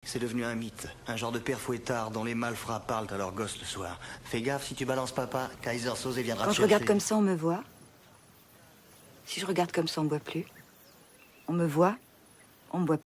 C'est devenu un mythe, un genre de père fouettard dont les malfrats parlent à leurs gosses le soir. Fais gaffe, si tu balances papa, Kaiser Soze viendra te Quand je chercher. regarde comme ça, on me voit. Si je regarde comme ça, on me voit plus. On me voit, on me voit plus.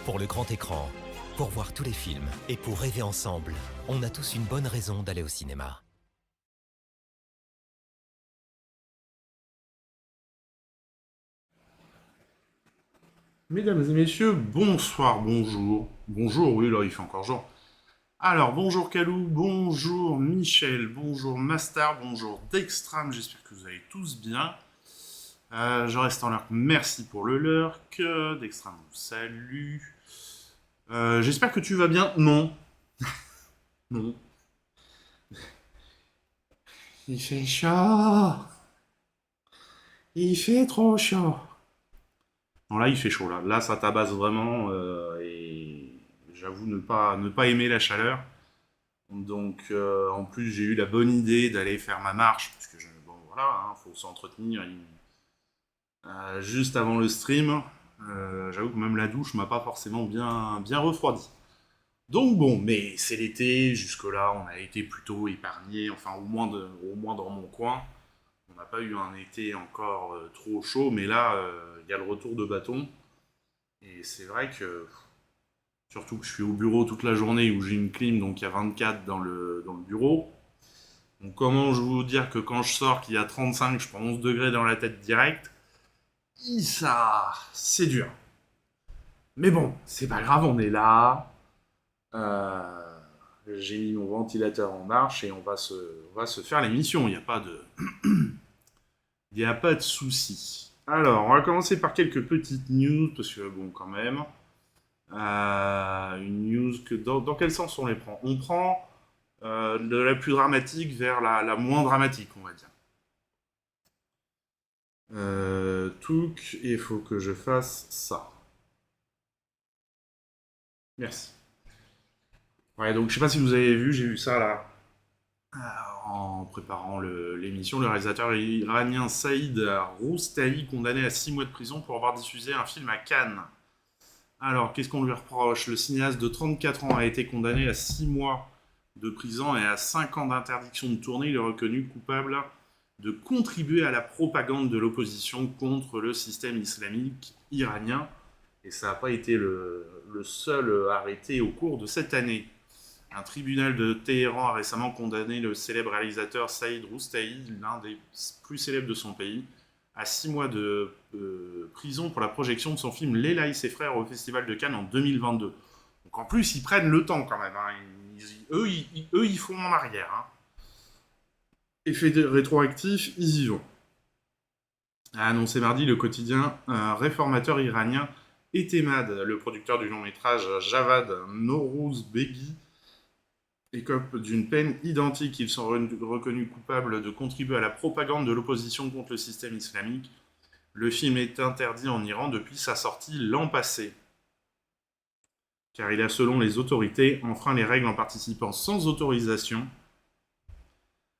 Pour le grand écran, pour voir tous les films et pour rêver ensemble, on a tous une bonne raison d'aller au cinéma. Mesdames et messieurs, bonsoir, bonjour. Bonjour, oui, là, il fait encore jour. Alors, bonjour Kalou, bonjour Michel, bonjour Mastar, bonjour Dextram, j'espère que vous allez tous bien. Je reste en lurk, merci pour le lurk. Dextram vous salue. J'espère que tu vas bien. Non. Non. Il fait chaud. Il fait trop chaud. Non, là, il fait chaud, là. Là, ça tabasse vraiment. Et j'avoue ne pas aimer la chaleur. Donc, en plus, j'ai eu la bonne idée d'aller faire ma marche. Parce que, bon, voilà, hein, faut s'entretenir. Juste avant le stream, j'avoue que même la douche m'a pas forcément bien refroidi. Donc bon, mais c'est l'été, jusque-là, on a été plutôt épargné, enfin au moins dans mon coin. On n'a pas eu un été encore trop chaud, mais là, il y a le retour de bâton. Et c'est vrai que, surtout que je suis au bureau toute la journée où j'ai une clim, donc il y a 24 dans le bureau. Donc comment je vous dire que quand je sors, qu'il y a 35, je prends 11 degrés dans la tête direct. Ça, c'est dur. Mais bon, c'est pas grave, on est là. J'ai mis mon ventilateur en marche et on va se faire l'émission. Il n'y a pas de... Il n'y a pas de souci. Alors, on va commencer par quelques petites news, parce que bon, quand même... une news que... Dans quel sens on les prend? On prend de la plus dramatique vers la moins dramatique, on va dire. Et il faut que je fasse ça. Merci. Ouais, donc je sais pas si vous avez vu, j'ai vu ça là. En préparant l'émission, le réalisateur iranien Saïd Roustahi, condamné à 6 mois de prison pour avoir diffusé un film à Cannes. Alors, qu'est-ce qu'on lui reproche? Le cinéaste de 34 ans a été condamné à 6 mois de prison et à 5 ans d'interdiction de tournée. Il est reconnu coupable de contribuer à la propagande de l'opposition contre le système islamique iranien. Et ça n'a pas été le seul arrêté au cours de cette année. Un tribunal de Téhéran a récemment condamné le célèbre réalisateur Saïd Roustahi, l'un des plus célèbres de son pays, à 6 mois de prison pour la projection de son film Leila et ses frères au Festival de Cannes en 2022. Donc en plus, ils prennent le temps quand même. Hein. Eux, ils font en arrière. Hein. Effet rétroactif, ils y vont. A annoncé mardi le quotidien réformateur iranien Etemad, le producteur du long-métrage Javad Norouzbeghi, écope d'une peine identique. Ils sont reconnus coupables de contribuer à la propagande de l'opposition contre le système islamique. Le film est interdit en Iran depuis sa sortie l'an passé, car il a, selon les autorités, enfreint les règles en participant sans autorisation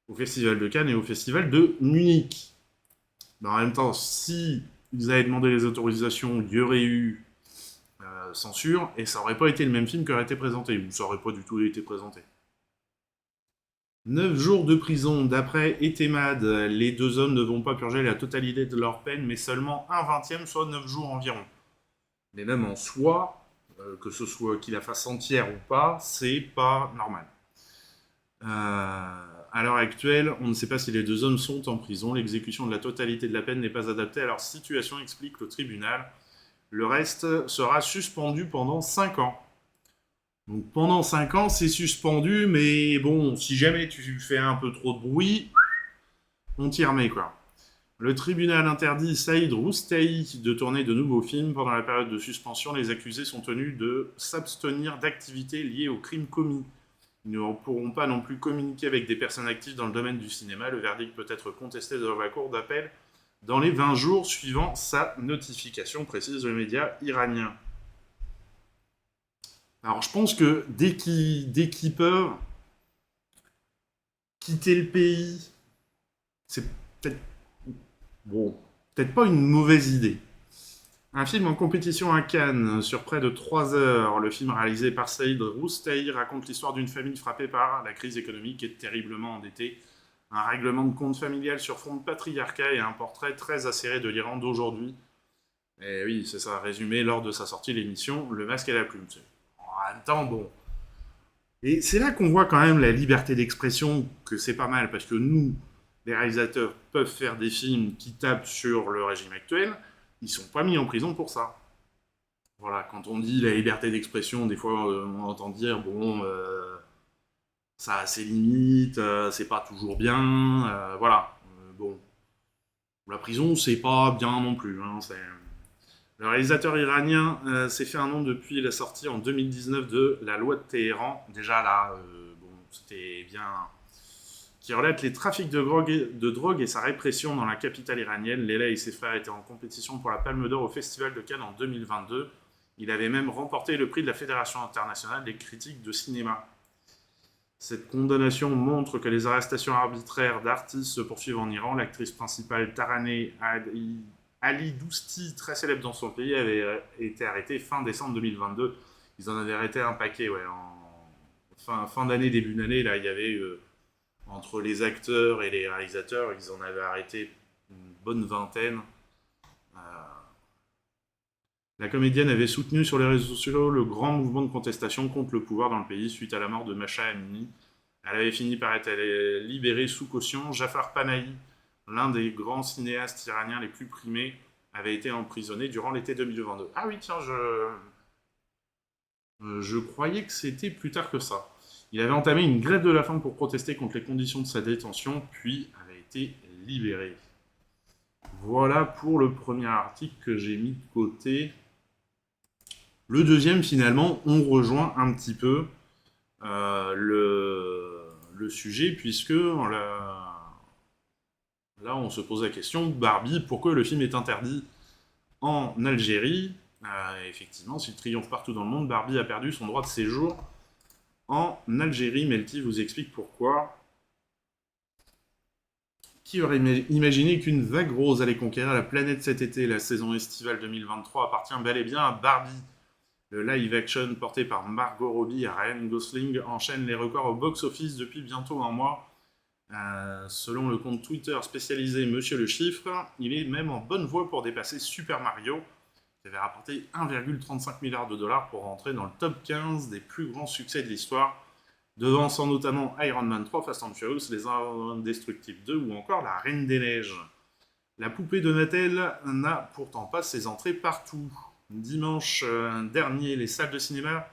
au Festival de Cannes et au Festival de Munich. Mais en même temps, si ils avaient demandé les autorisations, il y aurait eu censure, et ça n'aurait pas été le même film qui aurait été présenté, ou ça n'aurait pas du tout été présenté. 9 jours de prison. D'après Etemad, les deux hommes ne vont pas purger la totalité de leur peine, mais seulement un 20e, soit 9 jours environ. Mais même en soi, que ce soit qu'il la fasse entière ou pas, c'est pas normal. À l'heure actuelle, on ne sait pas si les deux hommes sont en prison. L'exécution de la totalité de la peine n'est pas adaptée à leur situation, explique le tribunal. Le reste sera suspendu pendant 5 ans. Donc pendant 5 ans, c'est suspendu, mais bon, si jamais tu fais un peu trop de bruit, on t'y remet, quoi. Le tribunal interdit Saïd Roustahi de tourner de nouveaux films. Pendant la période de suspension, les accusés sont tenus de s'abstenir d'activités liées aux crimes commis. Ils ne pourront pas non plus communiquer avec des personnes actives dans le domaine du cinéma. Le verdict peut être contesté devant la cour d'appel dans les 20 jours suivant sa notification, précise le média iranien. Alors je pense que dès qu'ils peuvent quitter le pays, c'est peut-être pas une mauvaise idée. Un film en compétition à Cannes sur près de 3 heures. Le film réalisé par Saïd Roustahi raconte l'histoire d'une famille frappée par la crise économique et terriblement endettée. Un règlement de compte familial sur fond de patriarcat et un portrait très acéré de l'Iran d'aujourd'hui. Et oui, c'est ça, résumé lors de sa sortie l'émission Le Masque et la Plume. En même temps, bon. Et c'est là qu'on voit quand même la liberté d'expression, que c'est pas mal, parce que nous, les réalisateurs peuvent faire des films qui tapent sur le régime actuel, ils sont pas mis en prison pour ça. Voilà, quand on dit la liberté d'expression, des fois on entend dire, bon, ça a ses limites, c'est pas toujours bien, voilà. Bon, la prison, c'est pas bien non plus. Hein, le réalisateur iranien s'est fait un nom depuis la sortie en 2019 de La Loi de Téhéran. Déjà là, bon, c'était bien... qui relate les trafics de drogue et sa répression dans la capitale iranienne. Leila et ses frères étaient en compétition pour la Palme d'Or au Festival de Cannes en 2022. Il avait même remporté le prix de la Fédération internationale des critiques de cinéma. Cette condamnation montre que les arrestations arbitraires d'artistes se poursuivent en Iran. L'actrice principale Taraneh Ali Dousti, très célèbre dans son pays, avait été arrêtée fin décembre 2022. Ils en avaient arrêté un paquet, ouais, en fin d'année, début d'année. Là, il y avait... entre les acteurs et les réalisateurs, ils en avaient arrêté une bonne vingtaine. La comédienne avait soutenu sur les réseaux sociaux le grand mouvement de contestation contre le pouvoir dans le pays suite à la mort de Mahsa Amini. Elle avait fini par être libérée sous caution. Jafar Panahi, l'un des grands cinéastes iraniens les plus primés, avait été emprisonné durant l'été 2022. Ah oui, tiens, je croyais que c'était plus tard que ça. Il avait entamé une grève de la faim pour protester contre les conditions de sa détention, puis avait été libéré. Voilà pour le premier article que j'ai mis de côté. Le deuxième, finalement, on rejoint un petit peu le sujet, puisque là, on se pose la question, Barbie, pourquoi le film est interdit en Algérie? Effectivement, s'il triomphe partout dans le monde, Barbie a perdu son droit de séjour en Algérie. Melty vous explique pourquoi. Qui aurait imaginé qu'une vague rose allait conquérir la planète cet été? La saison estivale 2023 appartient bel et bien à Barbie. Le live-action porté par Margot Robbie et Ryan Gosling enchaîne les records au box-office depuis bientôt un mois. Selon le compte Twitter spécialisé Monsieur le Chiffre, il est même en bonne voie pour dépasser Super Mario, qui avait rapporté 1,35 milliard de dollars pour rentrer dans le top 15 des plus grands succès de l'histoire, devançant notamment Iron Man 3, Fast and Furious, Les Indestructibles 2 ou encore La Reine des Neiges. La poupée Donatelle n'a pourtant pas ses entrées partout. Dimanche dernier, les salles de cinéma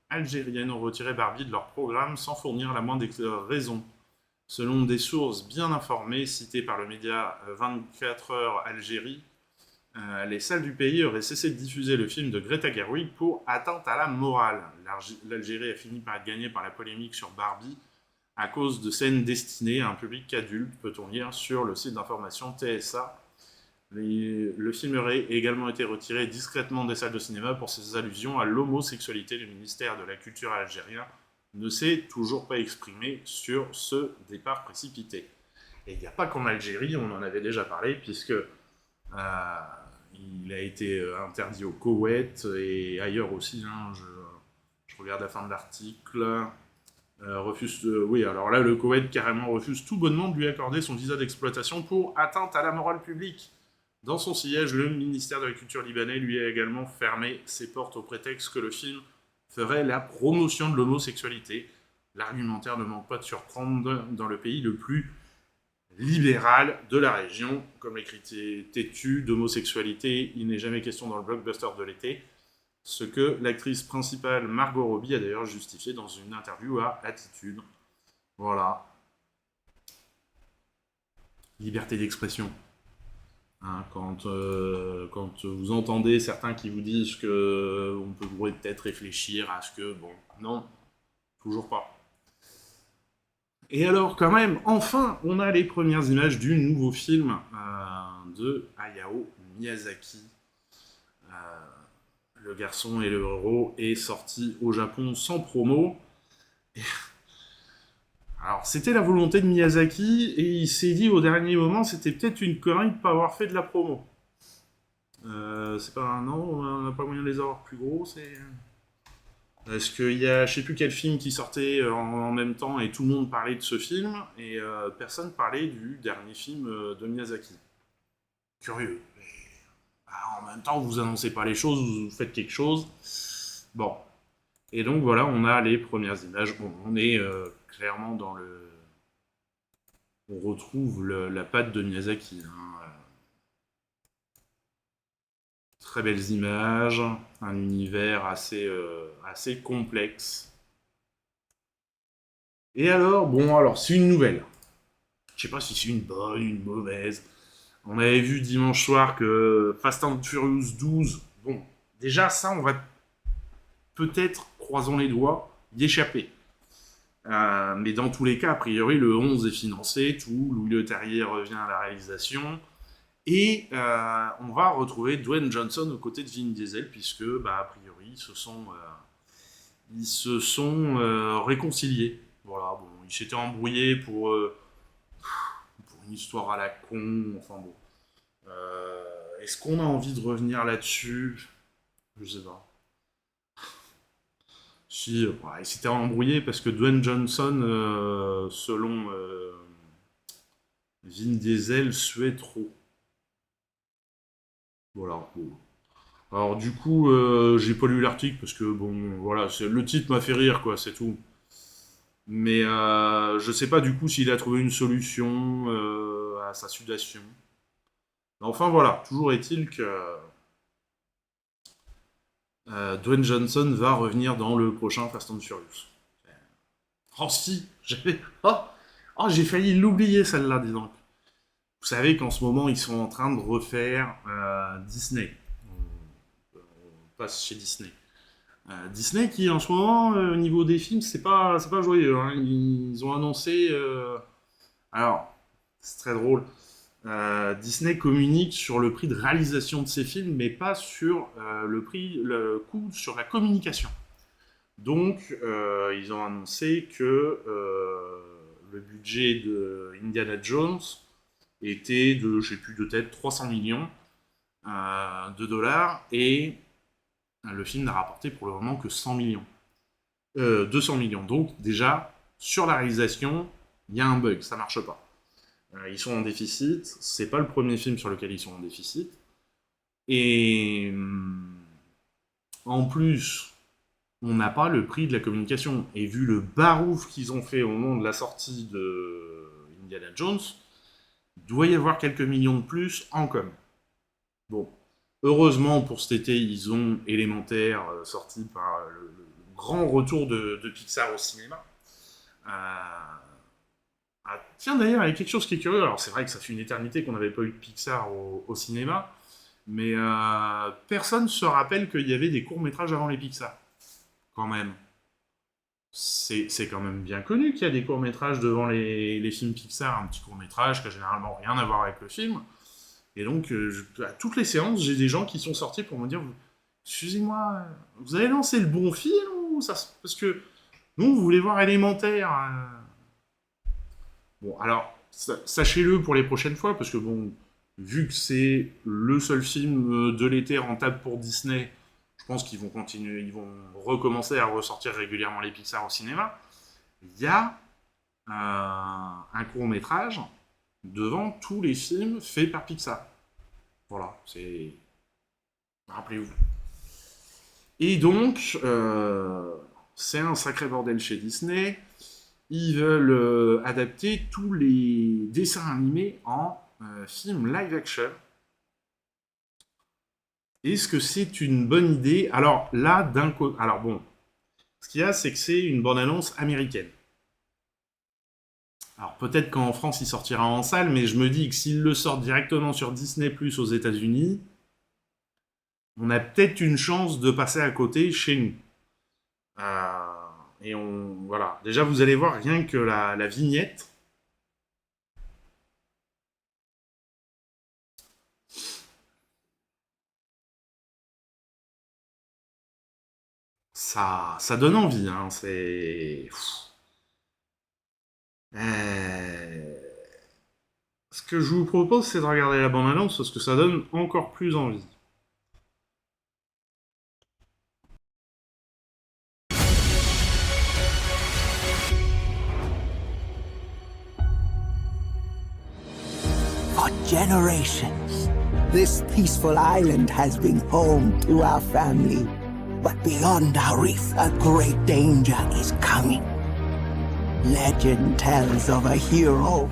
algériennes ont retiré Barbie de leur programme sans fournir la moindre raison. Selon des sources bien informées citées par le média 24 heures Algérie, les salles du pays auraient cessé de diffuser le film de Greta Gerwig pour atteinte à la morale. L'Algérie a fini par être gagnée par la polémique sur Barbie à cause de scènes destinées à un public adulte, peut-on lire sur le site d'information TSA. Le film aurait également été retiré discrètement des salles de cinéma pour ses allusions à l'homosexualité. Le ministère de la Culture algérien ne s'est toujours pas exprimé sur ce départ précipité. Et il n'y a pas qu'en Algérie, on en avait déjà parlé, puisque il a été interdit au Koweït et ailleurs aussi. Hein, je regarde la fin de l'article. Oui, alors là, le Koweït carrément refuse tout bonnement de lui accorder son visa d'exploitation pour atteinte à la morale publique. Dans son sillage, le ministère de la Culture libanais lui a également fermé ses portes au prétexte que le film ferait la promotion de l'homosexualité. L'argumentaire ne manque pas de surprendre dans le pays le plus libéral de la région. Comme l'écrit têtu d'homosexualité, il n'est jamais question dans le blockbuster de l'été. Ce que l'actrice principale Margot Robbie a d'ailleurs justifié dans une interview à Attitude. Voilà. Liberté d'expression. Hein, quand vous entendez certains qui vous disent que on pourrait peut-être réfléchir à ce que... Bon, non, toujours pas. Et alors, quand même, enfin, on a les premières images du nouveau film de Hayao Miyazaki. Le garçon et le héros est sorti au Japon sans promo. Alors, c'était la volonté de Miyazaki, et il s'est dit au dernier moment, c'était peut-être une connerie de ne pas avoir fait de la promo. C'est pas un an, on n'a pas moyen de les avoir plus gros, c'est... Parce qu'il y a, je sais plus quel film qui sortait en même temps, et tout le monde parlait de ce film, et personne parlait du dernier film de Miyazaki. Curieux. En même temps, vous annoncez pas les choses, vous faites quelque chose. Bon. Et donc voilà, on a les premières images. Bon, on est clairement dans le... On retrouve la patte de Miyazaki. Hein. Très belles images, un univers assez complexe. Et alors, c'est une nouvelle. Je sais pas si c'est une bonne, une mauvaise. On avait vu dimanche soir que Fast and Furious 12, bon, déjà ça, on va peut-être, croisons les doigts, y échapper. Mais dans tous les cas, a priori, le 11 est financé, tout, Louis Leterrier revient à la réalisation, et on va retrouver Dwayne Johnson aux côtés de Vin Diesel, puisque, a priori, ils se sont réconciliés. Voilà, bon, ils s'étaient embrouillés pour une histoire à la con, enfin bon. Est-ce qu'on a envie de revenir là-dessus? Je sais pas. Si, ils s'étaient embrouillés parce que Dwayne Johnson, selon Vin Diesel, suait trop. Voilà. Bon. Alors du coup, j'ai pas lu l'article parce que, bon, voilà, le titre m'a fait rire, quoi, c'est tout. Mais je sais pas du coup s'il a trouvé une solution à sa sudation. Enfin voilà, toujours est-il que Dwayne Johnson va revenir dans le prochain Fast and Furious. Oh si, j'ai failli l'oublier celle-là, dis donc. Vous savez qu'en ce moment ils sont en train de refaire Disney. On passe chez Disney. Disney qui en ce moment au niveau des films c'est pas joyeux, hein. Ils ont annoncé alors c'est très drôle, Disney communique sur le prix de réalisation de ses films mais pas sur le coût sur la communication. Donc ils ont annoncé que le budget de Indiana Jones était de, je sais plus de tête, 300 millions de dollars, et le film n'a rapporté pour le moment que 100 millions. 200 millions. Donc, déjà, sur la réalisation, il y a un bug, ça marche pas. Ils sont en déficit, c'est pas le premier film sur lequel ils sont en déficit. Et en plus, on n'a pas le prix de la communication. Et vu le barouf qu'ils ont fait au moment de la sortie de Indiana Jones, il doit y avoir quelques millions de plus en com. Bon. Heureusement, pour cet été, ils ont Élémentaire, sorti par le grand retour de Pixar au cinéma. Tiens, d'ailleurs, il y a quelque chose qui est curieux. Alors, c'est vrai que ça fait une éternité qu'on n'avait pas eu de Pixar au cinéma, mais personne ne se rappelle qu'il y avait des courts-métrages avant les Pixar. Quand même. C'est quand même bien connu qu'il y a des courts-métrages devant les films Pixar. Un petit court-métrage qui a généralement rien à voir avec le film. Et donc, à toutes les séances, j'ai des gens qui sont sortis pour me dire « Excusez-moi, vous avez lancé le bon film ou ça... Parce que nous, vous voulez voir Élémentaire. » Bon, alors, sachez-le pour les prochaines fois, parce que bon, vu que c'est le seul film de l'été rentable pour Disney, je pense qu'ils vont continuer, ils vont recommencer à ressortir régulièrement les Pixar au cinéma. Il y a un court-métrage devant tous les films faits par Pixar. Voilà, c'est... Rappelez-vous. Et donc, c'est un sacré bordel chez Disney. Ils veulent adapter tous les dessins animés en film live action. Est-ce que c'est une bonne idée? Alors là, d'un côté... Alors bon, ce qu'il y a, c'est que c'est une bande-annonce américaine. Alors peut-être qu'en France, il sortira en salle, mais je me dis que s'ils le sortent directement sur Disney+, aux États-Unis, on a peut-être une chance de passer à côté chez nous. Et voilà. Déjà, vous allez voir rien que la vignette. Ça donne envie, hein. C'est... Ce que je vous propose, c'est de regarder la bande-annonce parce que ça donne encore plus envie. For generations, this peaceful island has been home to our family. But beyond our reef, a great danger is coming. Legend tells of a hero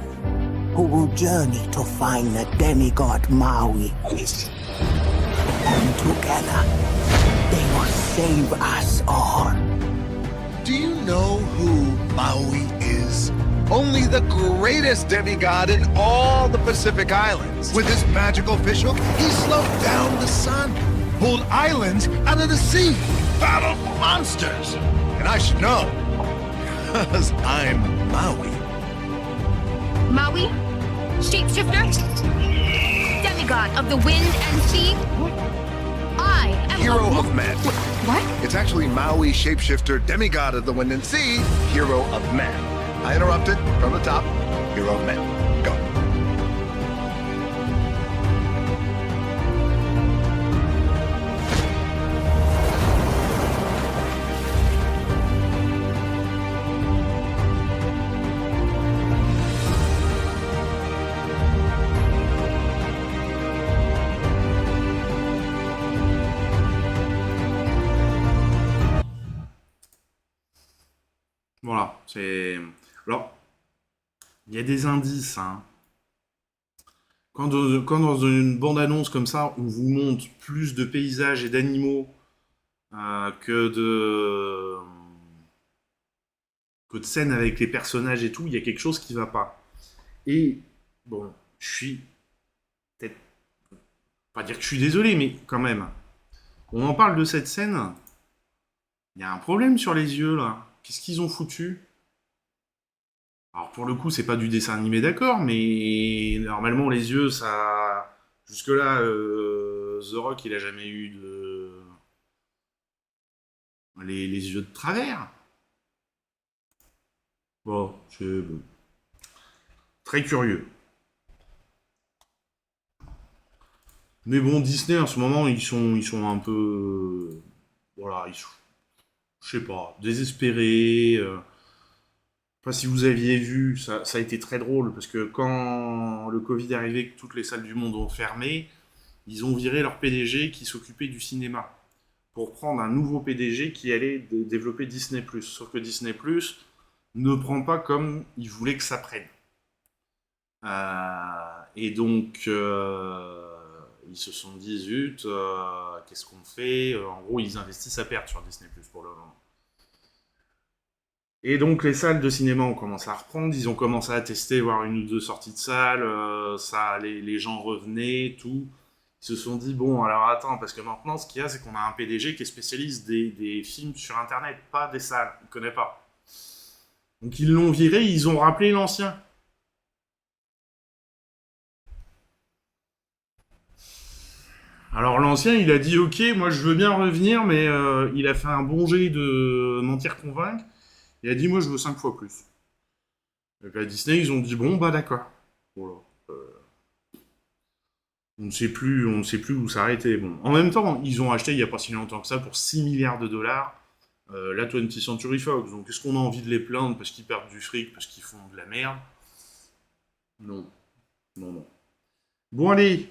who will journey to find the demigod Maui. And together, they will save us all. Do you know who Maui is? Only the greatest demigod in all the Pacific Islands. With his magical fish hook, he slowed down the sun, pulled islands out of the sea, battled monsters. And I should know, because I'm Maui. Maui? Shapeshifter? Demigod of the wind and sea? I am Hero of men. What? It's actually Maui, shapeshifter, demigod of the wind and sea, hero of men. I interrupted from the top. Hero of men. Go. Voilà, c'est... Alors, il y a des indices, hein. Quand dans une bande-annonce comme ça, on vous montre plus de paysages et d'animaux que de scènes avec les personnages et tout, il y a quelque chose qui va pas. Et, bon, je suis... peut-être... pas dire que je suis désolé, mais quand même. On en parle de cette scène. Il y a un problème sur les yeux, là. Qu'est-ce qu'ils ont foutu? Alors pour le coup, c'est pas du dessin animé, d'accord, mais normalement les yeux, ça... Jusque-là, The Rock, il a jamais eu de... les yeux de travers. Bon, c'est... très curieux. Mais bon, Disney, en ce moment, ils sont un peu... voilà, ils sont... je sais pas, désespérés... Enfin, si vous aviez vu, ça a été très drôle, parce que quand le Covid est arrivé, que toutes les salles du monde ont fermé, ils ont viré leur PDG qui s'occupait du cinéma, pour prendre un nouveau PDG qui allait développer Disney+. Sauf que Disney+, ne prend pas comme ils voulaient que ça prenne. Et donc, ils se sont dit, zut, qu'est-ce qu'on fait? En gros, ils investissent à perte sur Disney+, pour le moment. Et donc les salles de cinéma ont commencé à reprendre, ils ont commencé à tester, voir une ou deux sorties de salles, les gens revenaient, tout. Ils se sont dit, bon, alors attends, parce que maintenant, ce qu'il y a, c'est qu'on a un PDG qui est spécialiste des films sur Internet, pas des salles, il ne connaît pas. Donc ils l'ont viré, ils ont rappelé l'ancien. Alors l'ancien, il a dit, ok, moi je veux bien revenir, mais il a fait un bon jet de mentir-convaincre. Il a dit, moi, je veux 5 fois plus. Et puis à Disney, ils ont dit, bon, bah d'accord. Voilà. On ne sait plus où s'arrêter. Bon. En même temps, ils ont acheté, il n'y a pas si longtemps que ça, pour 6 milliards de dollars, la 20th Century Fox. Donc, est-ce qu'on a envie de les plaindre parce qu'ils perdent du fric, parce qu'ils font de la merde? Non. Non, non. Bon, allez.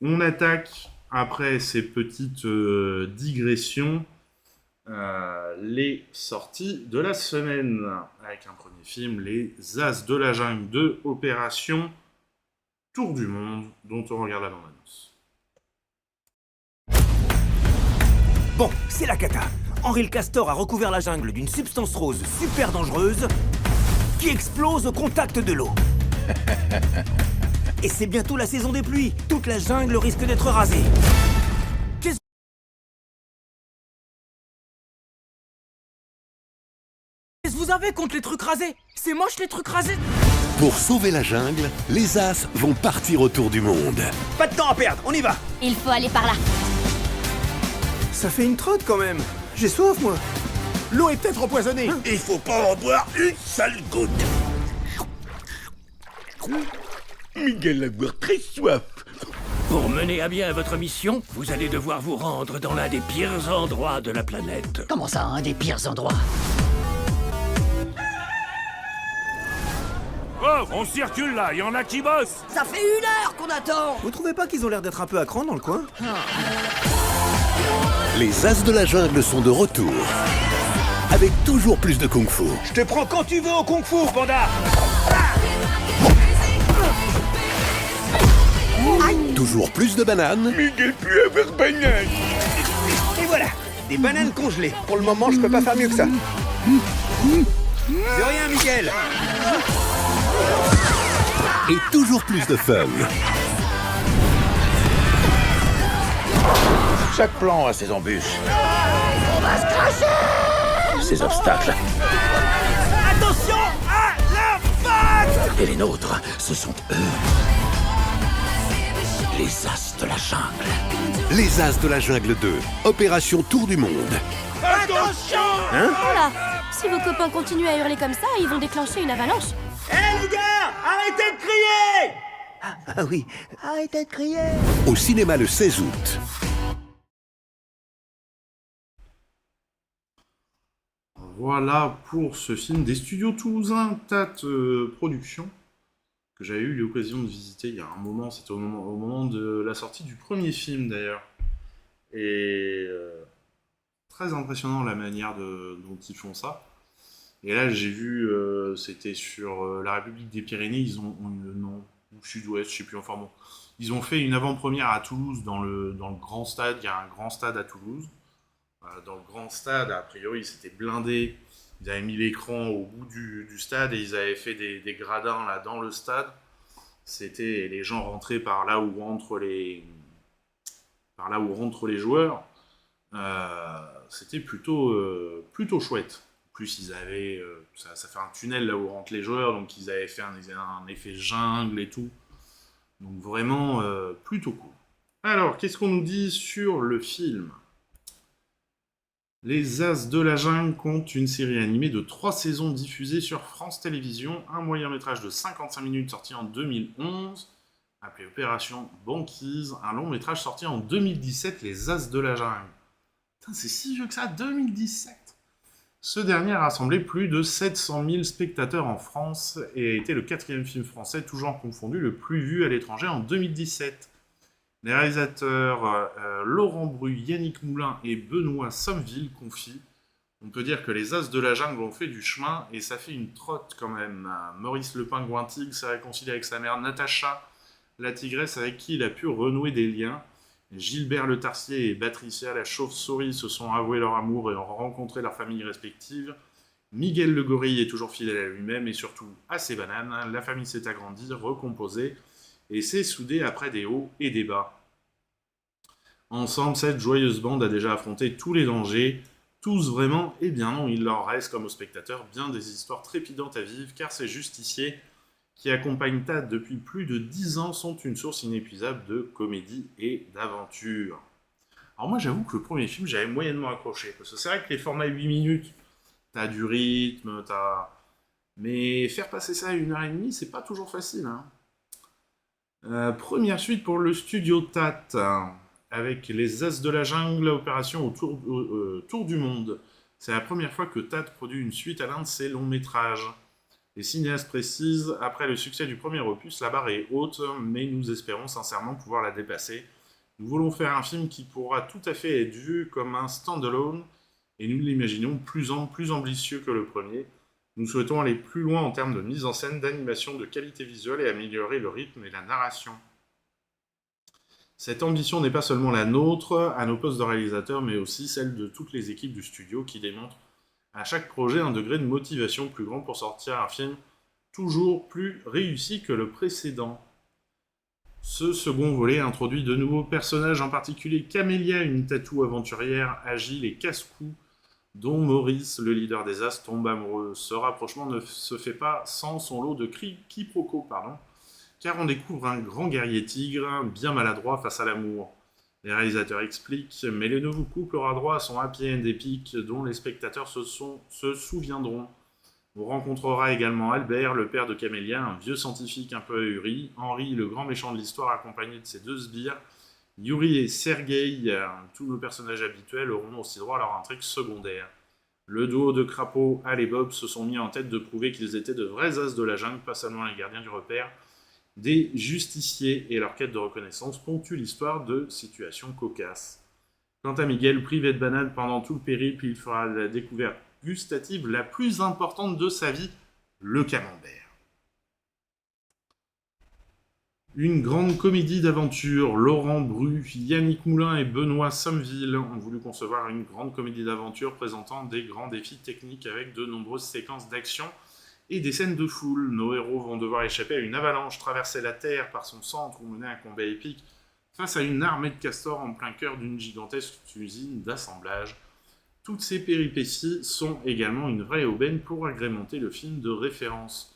On attaque, après ces petites digressions, les sorties de la semaine. Avec un premier film, Les As de la Jungle 2, Opération Tour du Monde, dont on regarde la bande-annonce. Bon, c'est la cata. Henri le Castor a recouvert la jungle d'une substance rose super dangereuse qui explose au contact de l'eau. Et c'est bientôt la saison des pluies. Toute la jungle risque d'être rasée. Qu'est-ce que vous avez contre les trucs rasés? C'est moche les trucs rasés. Pour sauver la jungle, les As vont partir autour du monde. Pas de temps à perdre, on y va. Il faut aller par là. Ça fait une trotte quand même. J'ai soif moi. L'eau est peut-être empoisonnée. Il faut pas en boire une seule goutte. Miguel va avoir très soif. Pour mener à bien votre mission, vous allez devoir vous rendre dans l'un des pires endroits de la planète. Comment ça, un des pires endroits? Oh, on circule là, il y en a qui bossent. Ça fait 1 heure qu'on attend. Vous trouvez pas qu'ils ont l'air d'être un peu à cran dans le coin? Les As de la jungle sont de retour. Avec toujours plus de kung-fu. Je te prends quand tu veux au kung-fu, panda. Toujours plus de bananes. Miguel peut avoir banane. Et voilà, des bananes congelées. Pour le moment, je peux pas faire mieux que ça. De rien, Miguel. Et toujours plus de fun. Chaque plan a ses embûches. On va se cracher. Ses obstacles. Attention à la vague. Et les nôtres, ce sont eux. Les As de la jungle. Les As de la jungle 2, Opération Tour du Monde. Attention. Voilà. Si vos copains continuent à hurler comme ça, ils vont déclencher une avalanche. Hé les gars, arrêtez de crier. Ah oui, arrêtez de crier. Au cinéma le 16 août. Voilà pour ce film des studios toulousains Tate Productions, que j'avais eu l'occasion de visiter il y a un moment, c'était au moment de la sortie du premier film d'ailleurs. Et très impressionnant la manière dont ils font ça. Et là j'ai vu, c'était sur la République des Pyrénées, ils ont le nom, ou Sud-Ouest, je sais plus, enfin bon. Ils ont fait une avant-première à Toulouse dans le grand stade, il y a un grand stade à Toulouse. Dans le grand stade, a priori, c'était blindé. Ils avaient mis l'écran au bout du stade et ils avaient fait des gradins là dans le stade. C'était les gens rentraient par là où rentrent les joueurs. C'était plutôt chouette. En plus, ils avaient ça fait un tunnel là où rentrent les joueurs, donc ils avaient fait un effet jungle et tout. Donc vraiment plutôt cool. Alors, qu'est-ce qu'on nous dit sur le film ? Les As de la jungle comptent une série animée de 3 saisons diffusée sur France Télévisions, un moyen-métrage de 55 minutes sorti en 2011, appelé Opération Banquise, un long-métrage sorti en 2017, Les As de la jungle. Putain, c'est si vieux que ça, 2017 ! Ce dernier a rassemblé plus de 700 000 spectateurs en France et a été le 4e film français, tout genre confondu, le plus vu à l'étranger en 2017. Les réalisateurs Laurent Bru, Yannick Moulin et Benoît Sommeville confient. On peut dire que les As de la jungle ont fait du chemin et ça fait une trotte quand même. Maurice le pingouin tigre s'est réconcilié avec sa mère Natacha, la tigresse avec qui il a pu renouer des liens. Gilbert le tarsier et Patricia la chauve-souris se sont avoués leur amour et ont rencontré leurs familles respectives. Miguel le gorille est toujours fidèle à lui-même et surtout à ses bananes. La famille s'est agrandie, recomposée et s'est soudée après des hauts et des bas. Ensemble, cette joyeuse bande a déjà affronté tous les dangers, tous vraiment, et bien non, il leur reste, comme aux spectateurs, bien des histoires trépidantes à vivre, car ces justiciers qui accompagnent Tad depuis plus de 10 ans sont une source inépuisable de comédie et d'aventure. Alors moi, j'avoue que le premier film, j'avais moyennement accroché, parce que c'est vrai que les formats 8 minutes, t'as du rythme, mais faire passer ça à 1h30, c'est pas toujours facile. Première suite pour le studio Tate, avec les As de la jungle, opération Tour du monde. C'est la première fois que Tate produit une suite à l'un de ses longs métrages. Les cinéastes précisent, après le succès du premier opus, la barre est haute, mais nous espérons sincèrement pouvoir la dépasser. Nous voulons faire un film qui pourra tout à fait être vu comme un stand-alone, et nous l'imaginons plus ambitieux que le premier. Nous souhaitons aller plus loin en termes de mise en scène, d'animation, de qualité visuelle et améliorer le rythme et la narration. Cette ambition n'est pas seulement la nôtre, à nos postes de réalisateurs, mais aussi celle de toutes les équipes du studio qui démontrent à chaque projet un degré de motivation plus grand pour sortir un film toujours plus réussi que le précédent. Ce second volet introduit de nouveaux personnages, en particulier Camélia, une tatou aventurière agile et casse-cou, dont Maurice, le leader des As, tombe amoureux. Ce rapprochement ne se fait pas sans son lot de quiproquos, car on découvre un grand guerrier tigre, bien maladroit face à l'amour. Les réalisateurs expliquent, mais le nouveau couple aura droit à son happy end épique, dont les spectateurs se souviendront. On rencontrera également Albert, le père de Camélia, un vieux scientifique un peu ahuri, Henri, le grand méchant de l'histoire, accompagné de ses deux sbires, Yuri et Sergueï. Tous nos personnages habituels auront aussi droit à leur intrigue secondaire. Le duo de crapauds, Al et Bob, se sont mis en tête de prouver qu'ils étaient de vrais as de la jungle, pas seulement les gardiens du repère, des justiciers, et leur quête de reconnaissance ponctue l'histoire de situations cocasses. Quant à Miguel, privé de banane pendant tout le périple, il fera la découverte gustative la plus importante de sa vie, le camembert. Une grande comédie d'aventure. Laurent Bru, Yannick Moulin et Benoît Sommeville ont voulu concevoir une grande comédie d'aventure présentant des grands défis techniques avec de nombreuses séquences d'action et des scènes de foule. Nos héros vont devoir échapper à une avalanche, traverser la Terre par son centre ou mener un combat épique face à une armée de castors en plein cœur d'une gigantesque usine d'assemblage. Toutes ces péripéties sont également une vraie aubaine pour agrémenter le film de référence.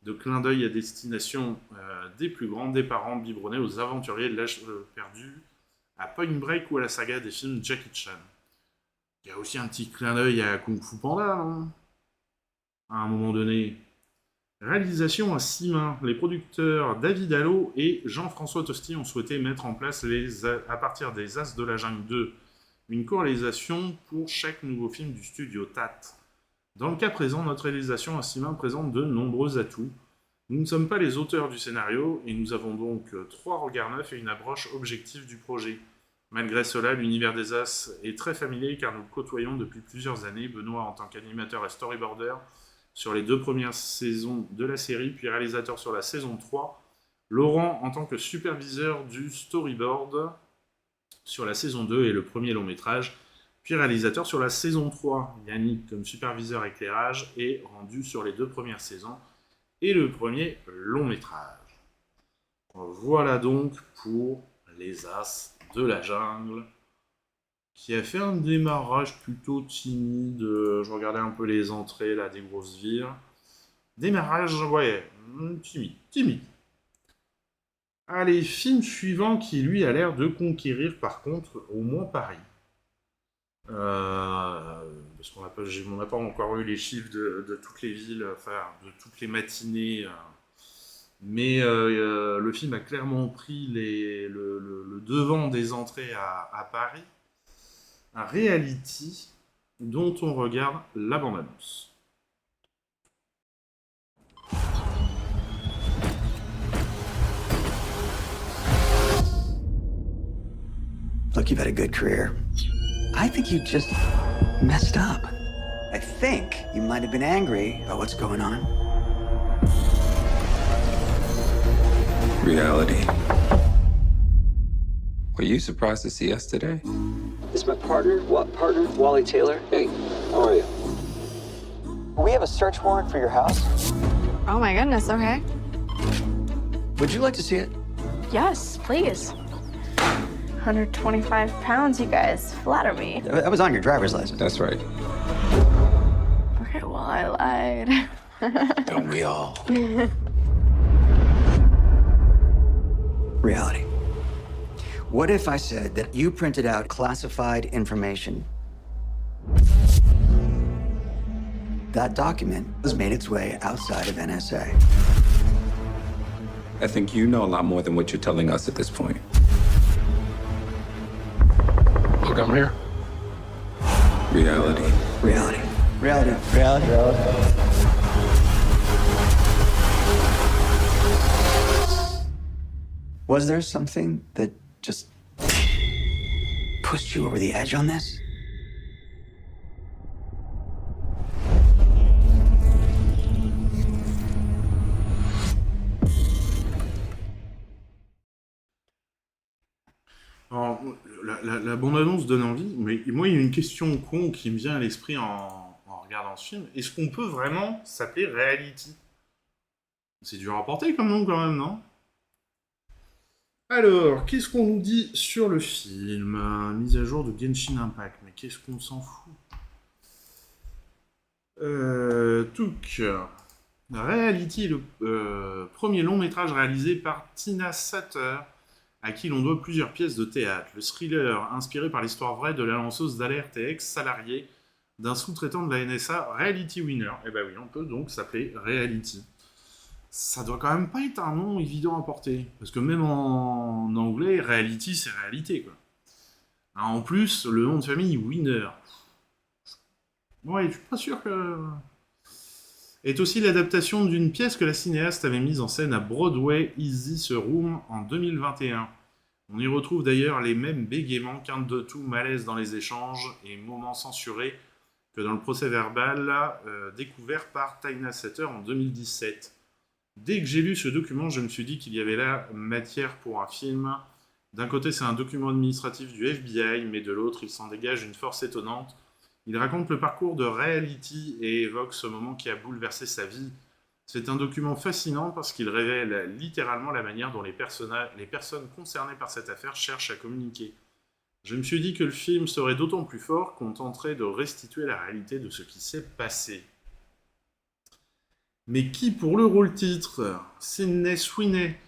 De clin d'œil à destination des plus grands, des parents biberonnés aux aventuriers de l'âge perdu, à Point Break ou à la saga des films Jackie Chan. Il y a aussi un petit clin d'œil à Kung Fu Panda, non ? À un moment donné. Réalisation à 6 mains. Les producteurs David Allo et Jean-François Tosti ont souhaité mettre en place, à partir des As de la Jungle 2, une co-réalisation pour chaque nouveau film du studio TAT. Dans le cas présent, notre réalisation à 6 mains présente de nombreux atouts. Nous ne sommes pas les auteurs du scénario, et nous avons donc 3 regards neufs et une approche objective du projet. Malgré cela, l'univers des As est très familier car nous le côtoyons depuis plusieurs années, Benoît en tant qu'animateur et storyboarder sur les 2 premières saisons de la série, puis réalisateur sur la saison 3, Laurent en tant que superviseur du storyboard sur la saison 2 et le premier long métrage, puis réalisateur sur la saison 3, Yannick comme superviseur éclairage et rendu sur les 2 premières saisons et le premier long métrage. Voilà donc pour les As de la jungle, qui a fait un démarrage plutôt timide. Je regardais un peu les entrées là des grosses villes. Démarrage, ouais, timide. Allez, film suivant qui lui a l'air de conquérir par contre au moins Paris. Parce qu'on n'a pas encore eu les chiffres de toutes les villes, enfin de toutes les matinées. Mais le film a clairement pris le devant des entrées à Paris. Un reality dont on regarde la bande-annonce. Look, you've had a good career. I think you just messed up. I think you might have been angry about what's going on. Reality. Were you surprised to see us today? This is my partner. What partner? Wally Taylor. Hey, how are you? We have a search warrant for your house. Oh my goodness, okay. Would you like to see it? Yes, please. 125 pounds, you guys. Flatter me. That was on your driver's license. That's right. Okay, well, I lied. Don't we all? Reality. What if I said that you printed out classified information? That document has made its way outside of NSA. I think you know a lot more than what you're telling us at this point. Look, I'm here. Reality. Reality. Reality. Reality. Reality. Was there something that just pushed you over the edge on this? Alors, la bande-annonce donne envie, mais moi, il y a une question con qui me vient à l'esprit en regardant ce film. Est-ce qu'on peut vraiment s'appeler Reality? C'est dur à porter comme nom, quand même, non? Alors, qu'est-ce qu'on nous dit sur le film? Mise à jour de Genshin Impact, mais qu'est-ce qu'on s'en fout? Touk. Reality, le premier long-métrage réalisé par Tina Satter, à qui l'on doit plusieurs pièces de théâtre. Le thriller, inspiré par l'histoire vraie de la lanceuse d'alerte et ex-salarié d'un sous-traitant de la NSA, Reality Winner. Eh ben oui, on peut donc s'appeler Reality. Ça doit quand même pas être un nom évident à porter. Parce que même en anglais, Reality, c'est réalité, quoi. En plus, le nom de famille, Winner. Ouais, je suis pas sûr que... Est aussi l'adaptation d'une pièce que la cinéaste avait mise en scène à Broadway, Is This a Room, en 2021. On y retrouve d'ailleurs les mêmes bégaiements, quinte de tout, malaise dans les échanges et moments censurés que dans le procès-verbal découvert par Tina Satter en 2017. Dès que j'ai lu ce document, je me suis dit qu'il y avait là matière pour un film. D'un côté, c'est un document administratif du FBI, mais de l'autre, il s'en dégage une force étonnante. Il raconte le parcours de Reality et évoque ce moment qui a bouleversé sa vie. C'est un document fascinant parce qu'il révèle littéralement la manière dont les personnes concernées par cette affaire cherchent à communiquer. Je me suis dit que le film serait d'autant plus fort qu'on tenterait de restituer la réalité de ce qui s'est passé. Mais qui pour le rôle-titre? Sydney Sweeney,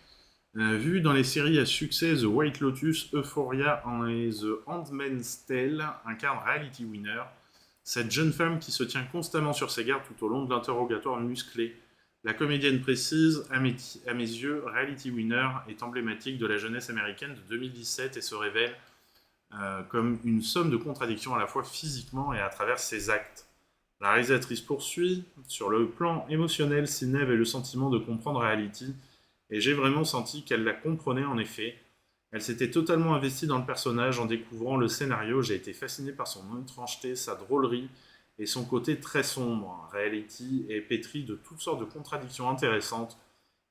vu dans les séries à succès The White Lotus, Euphoria et The Handmaid's Tale, incarne Reality Winner, cette jeune femme qui se tient constamment sur ses gardes tout au long de l'interrogatoire musclé. La comédienne précise, à mes yeux, Reality Winner est emblématique de la jeunesse américaine de 2017 et se révèle comme une somme de contradictions à la fois physiquement et à travers ses actes. La réalisatrice poursuit, sur le plan émotionnel, Sydney avait le sentiment de comprendre Reality, et j'ai vraiment senti qu'elle la comprenait en effet. Elle s'était totalement investie dans le personnage en découvrant le scénario. J'ai été fasciné par son étrangeté, sa drôlerie et son côté très sombre. Reality est pétrie de toutes sortes de contradictions intéressantes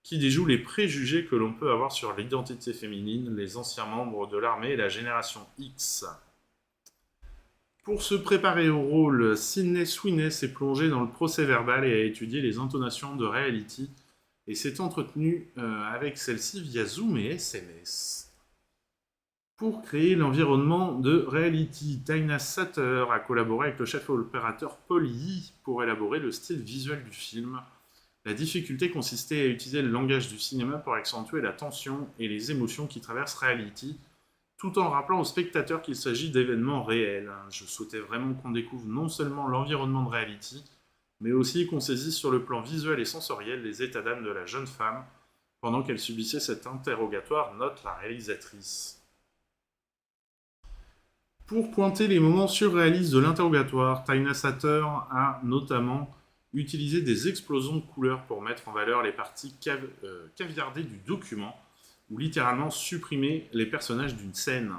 qui déjouent les préjugés que l'on peut avoir sur l'identité féminine, les anciens membres de l'armée et la génération X. Pour se préparer au rôle, Sydney Sweeney s'est plongée dans le procès-verbal et a étudié les intonations de Reality et s'est entretenue avec celle-ci via Zoom et SMS. Pour créer l'environnement de Reality, Tina Satter a collaboré avec le chef opérateur Paul Yee pour élaborer le style visuel du film. La difficulté consistait à utiliser le langage du cinéma pour accentuer la tension et les émotions qui traversent Reality, tout en rappelant aux spectateurs qu'il s'agit d'événements réels. Je souhaitais vraiment qu'on découvre non seulement l'environnement de Reality, mais aussi qu'on saisisse sur le plan visuel et sensoriel les états d'âme de la jeune femme pendant qu'elle subissait cet interrogatoire, note la réalisatrice. Pour pointer les moments surréalistes de l'interrogatoire, Tina Satter a notamment utilisé des explosions de couleurs pour mettre en valeur les parties caviardées du document, ou littéralement supprimer les personnages d'une scène.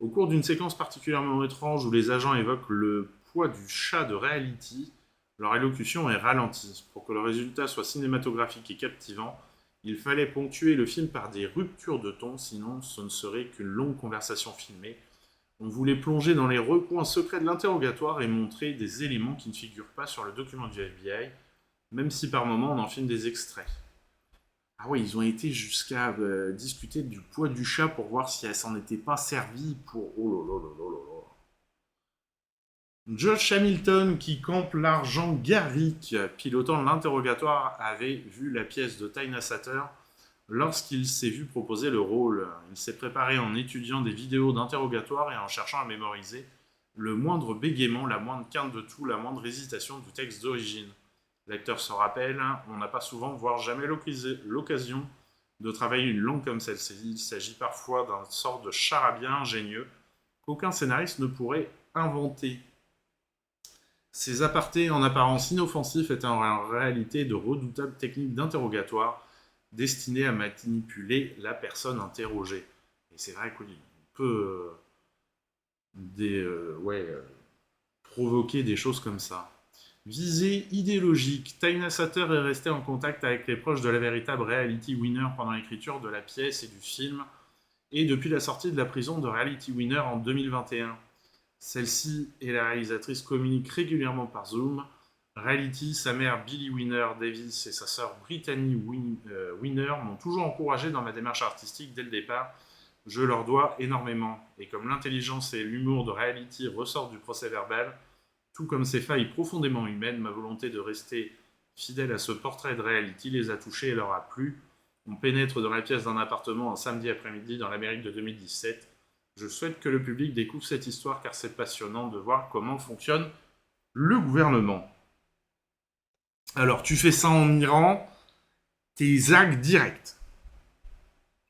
Au cours d'une séquence particulièrement étrange où les agents évoquent le poids du chat de Reality, leur élocution est ralentie. Pour que le résultat soit cinématographique et captivant, il fallait ponctuer le film par des ruptures de ton, sinon ce ne serait qu'une longue conversation filmée. On voulait plonger dans les recoins secrets de l'interrogatoire et montrer des éléments qui ne figurent pas sur le document du FBI, même si par moments on en filme des extraits. Ah ouais, ils ont été jusqu'à discuter du poids du chat pour voir si elle s'en était pas servie pour... Oh là là là là là là. Josh Hamilton, qui campe l'argent Garrick, pilotant l'interrogatoire, avait vu la pièce de Tina Satter lorsqu'il s'est vu proposer le rôle. Il s'est préparé en étudiant des vidéos d'interrogatoire et en cherchant à mémoriser le moindre bégaiement, la moindre quinte de tout, la moindre hésitation du texte d'origine. L'acteur se rappelle, on n'a pas souvent, voire jamais l'occasion de travailler une langue comme celle-ci. Il s'agit parfois d'un sort de charabia ingénieux qu'aucun scénariste ne pourrait inventer. Ces apartés en apparence inoffensifs étaient en réalité de redoutables techniques d'interrogatoire, destiné à manipuler la personne interrogée. Et c'est vrai qu'on peut provoquer des choses comme ça. Visée idéologique, Taina Satter est restée en contact avec les proches de la véritable Reality Winner pendant l'écriture de la pièce et du film, et depuis la sortie de la prison de Reality Winner en 2021. Celle-ci et la réalisatrice communiquent régulièrement par Zoom. Reality, sa mère Billy Winner Davis et sa sœur Brittany Winner m'ont toujours encouragé dans ma démarche artistique dès le départ. Je leur dois énormément. Et comme l'intelligence et l'humour de Reality ressortent du procès-verbal, tout comme ses failles profondément humaines, ma volonté de rester fidèle à ce portrait de Reality les a touchés et leur a plu. On pénètre dans la pièce d'un appartement un samedi après-midi dans l'Amérique de 2017. Je souhaite que le public découvre cette histoire car c'est passionnant de voir comment fonctionne le gouvernement. Alors, tu fais ça en Iran, t'es zague direct.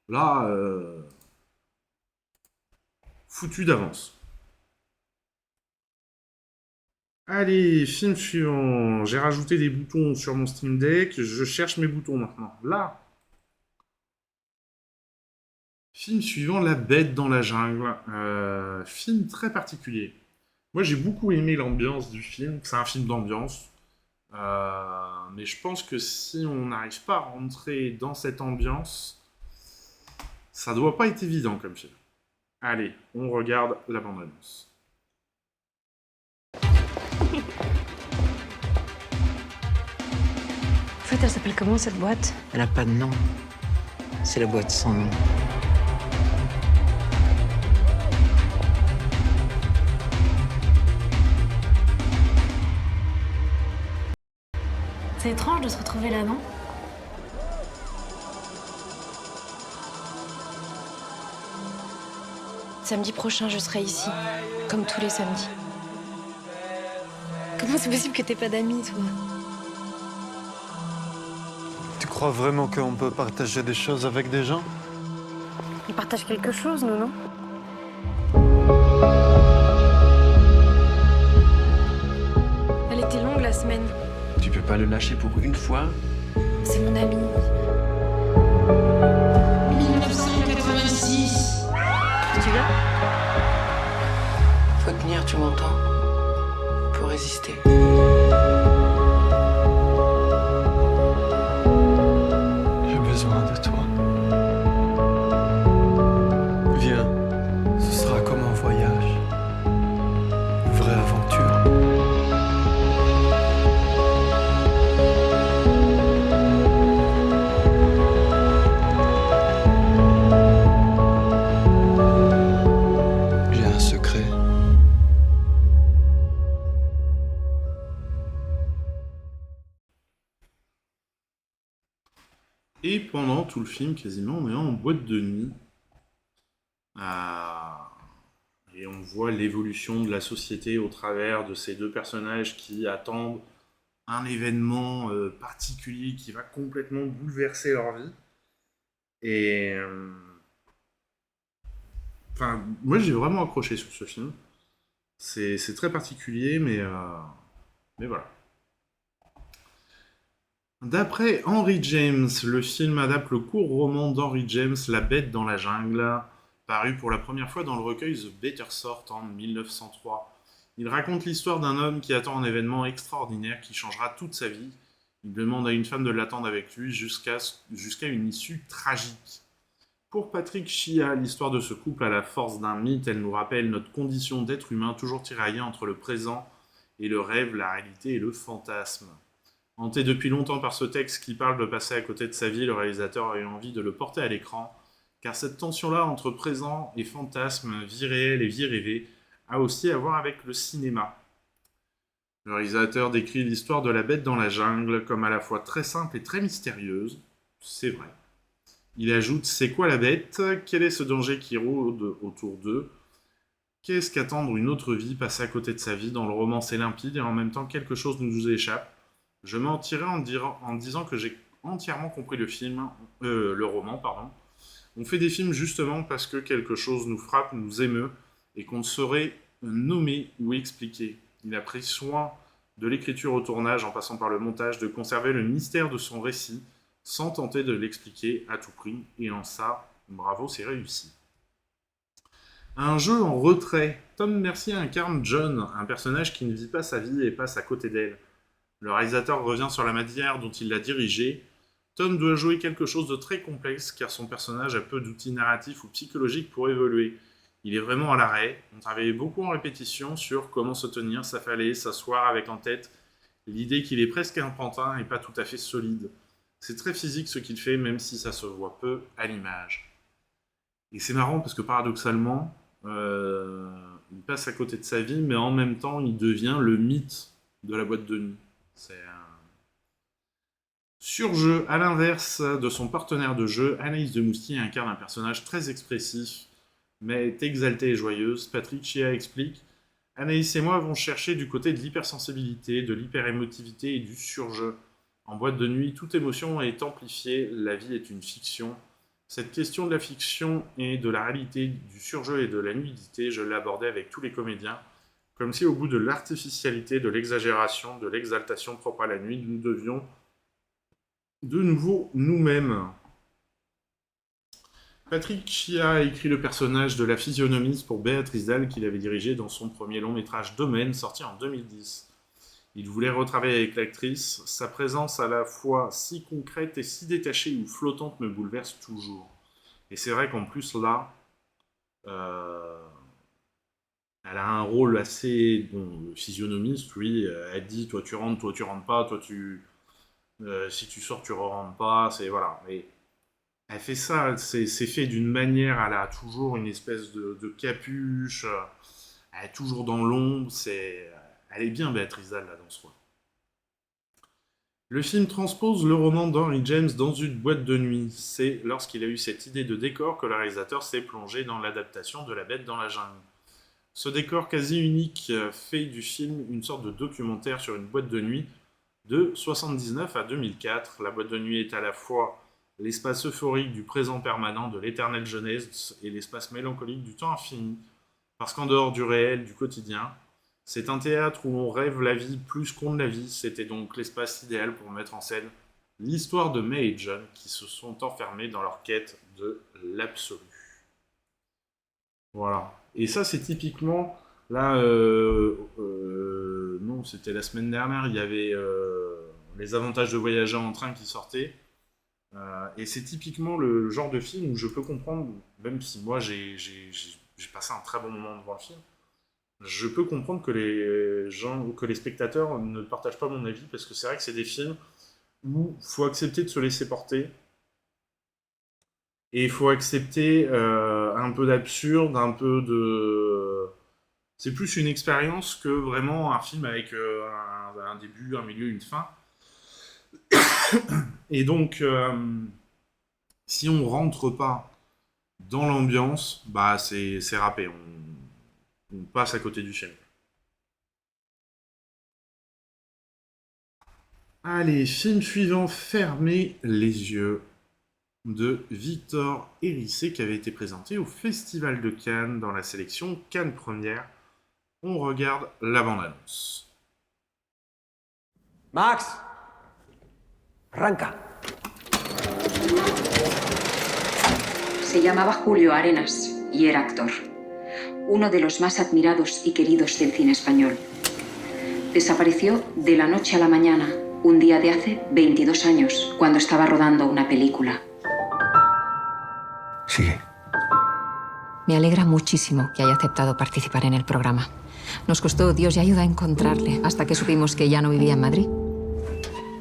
Là, foutu d'avance. Allez, film suivant. J'ai rajouté des boutons sur mon Steam Deck. Je cherche mes boutons maintenant. Là. Film suivant, La Bête dans la jungle. Film très particulier. Moi, j'ai beaucoup aimé l'ambiance du film. C'est un film d'ambiance. Mais je pense que si on n'arrive pas à rentrer dans cette ambiance, ça doit pas être évident comme film. Allez, on regarde la bande-annonce. En fait, elle s'appelle comment cette boîte? Elle n'a pas de nom. C'est la boîte sans nom. C'est étrange de se retrouver là, non? Samedi prochain, je serai ici, comme tous les samedis. Comment c'est possible que t'aies pas d'amis, toi? Tu crois vraiment qu'on peut partager des choses avec des gens? On partage quelque chose, nous, non? Elle était longue, la semaine. Tu peux pas le lâcher pour une fois? C'est mon ami. 1986. Tu l'as? Faut tenir, tu m'entends? Faut résister. J'ai besoin de toi. Viens, ce sera comme un voyage. Une vraie aventure. J'ai un secret. Et pendant tout le film, quasiment, on est en boîte de nuit. Et on voit l'évolution de la société au travers de ces deux personnages qui attendent un événement particulier qui va complètement bouleverser leur vie. Et... Enfin, moi j'ai vraiment accroché sur ce film. C'est très particulier, mais voilà. D'après Henry James, le film adapte le court roman d'Henry James, La Bête dans la jungle, paru pour la première fois dans le recueil The Better Sort en 1903. Il raconte l'histoire d'un homme qui attend un événement extraordinaire qui changera toute sa vie. Il demande à une femme de l'attendre avec lui jusqu'à une issue tragique. Pour Patrick Chia, l'histoire de ce couple a la force d'un mythe. Elle nous rappelle notre condition d'être humain, toujours tiraillé entre le présent et le rêve, la réalité et le fantasme. Hanté depuis longtemps par ce texte qui parle de passer à côté de sa vie, le réalisateur a eu envie de le porter à l'écran, car cette tension-là entre présent et fantasme, vie réelle et vie rêvée, a aussi à voir avec le cinéma. Le réalisateur décrit l'histoire de la bête dans la jungle comme à la fois très simple et très mystérieuse. C'est vrai. Il ajoute « C'est quoi la bête ? Quel est ce danger qui rôde autour d'eux ? Qu'est-ce qu'attendre une autre vie, passer à côté de sa vie ? Dans le roman, c'est limpide et en même temps quelque chose nous échappe. Je mentirais en disant que j'ai entièrement compris le roman. On fait des films justement parce que quelque chose nous frappe, nous émeut, et qu'on ne saurait nommer ou expliquer. Il a pris soin de l'écriture au tournage, en passant par le montage, de conserver le mystère de son récit, sans tenter de l'expliquer à tout prix, et en ça, bravo, c'est réussi. Un jeu en retrait. Tom Mercier incarne John, un personnage qui ne vit pas sa vie et passe à côté d'elle. Le réalisateur revient sur la manière dont il l'a dirigé. Tom doit jouer quelque chose de très complexe car son personnage a peu d'outils narratifs ou psychologiques pour évoluer. Il est vraiment à l'arrêt. On travaillait beaucoup en répétition sur comment se tenir, s'affaler, s'asseoir avec en tête l'idée qu'il est presque un pantin et pas tout à fait solide. C'est très physique ce qu'il fait, même si ça se voit peu à l'image. Et c'est marrant parce que paradoxalement, il passe à côté de sa vie, mais en même temps, il devient le mythe de la boîte de nuit. C'est un surjeu. À l'inverse de son partenaire de jeu, Anaïs de Moustier incarne un personnage très expressif, mais est exaltée et joyeuse. Patrick Chia explique « Anaïs et moi avons cherché du côté de l'hypersensibilité, de l'hyperémotivité et du surjeu. En boîte de nuit, toute émotion est amplifiée, la vie est une fiction. Cette question de la fiction et de la réalité, du surjeu et de la nudité, je l'abordais avec tous les comédiens, comme si au bout de l'artificialité, de l'exagération, de l'exaltation propre à la nuit, nous devions de nouveau nous-mêmes. » Patrick Chia a écrit le personnage de la physionomiste pour Béatrice Dalle qu'il avait dirigé dans son premier long-métrage Domaine, sorti en 2010. Il voulait retravailler avec l'actrice. Sa présence à la fois si concrète et si détachée ou flottante me bouleverse toujours. Et c'est vrai qu'en plus là, elle a un rôle assez... Bon, le physionomiste, oui, elle dit toi tu rentres pas, toi tu... si tu sors, tu rentres pas, c'est... Voilà. Mais elle fait ça, c'est fait d'une manière, elle a toujours une espèce de capuche, elle est toujours dans l'ombre, c'est... Elle est bien Béatrice Dalle, là, dans ce rôle. Le film transpose le roman d'Henry James dans une boîte de nuit. C'est lorsqu'il a eu cette idée de décor que le réalisateur s'est plongé dans l'adaptation de La Bête dans la jungle. Ce décor quasi unique fait du film une sorte de documentaire sur une boîte de nuit de 1979 à 2004. La boîte de nuit est à la fois l'espace euphorique du présent permanent de l'éternelle jeunesse et l'espace mélancolique du temps infini. Parce qu'en dehors du réel, du quotidien, c'est un théâtre où on rêve la vie plus qu'on ne la vit. C'était donc l'espace idéal pour mettre en scène l'histoire de May et John qui se sont enfermés dans leur quête de l'absolu. Voilà. Et ça, c'est typiquement... Là, non, c'était la semaine dernière, il y avait Les avantages de voyager en train qui sortaient. Et c'est typiquement le genre de film où je peux comprendre, même si moi j'ai passé un très bon moment devant le film, je peux comprendre que les gens, que les spectateurs ne partagent pas mon avis, parce que c'est vrai que c'est des films où il faut accepter de se laisser porter, et il faut accepter un peu d'absurde, un peu de... C'est plus une expérience que vraiment un film avec un début, un milieu, une fin. Et donc, si on rentre pas dans l'ambiance, bah c'est râpé. On passe à côté du film. Allez, film suivant, Fermez les yeux, de Victor Hérissé, qui avait été présenté au Festival de Cannes dans la sélection Cannes Première. On regarde la bande-annonce. Max, arranca. Se llamaba Julio Arenas y era actor. Uno de los más admirados y queridos del cine español. Desapareció de la noche a la mañana, un día de hace 22 años, cuando estaba rodando una película. Sigue. Me alegra muchísimo que haya aceptado participar en el programa. Nos costó Dios y ayuda a encontrarle, hasta que supimos que ya no vivía en Madrid.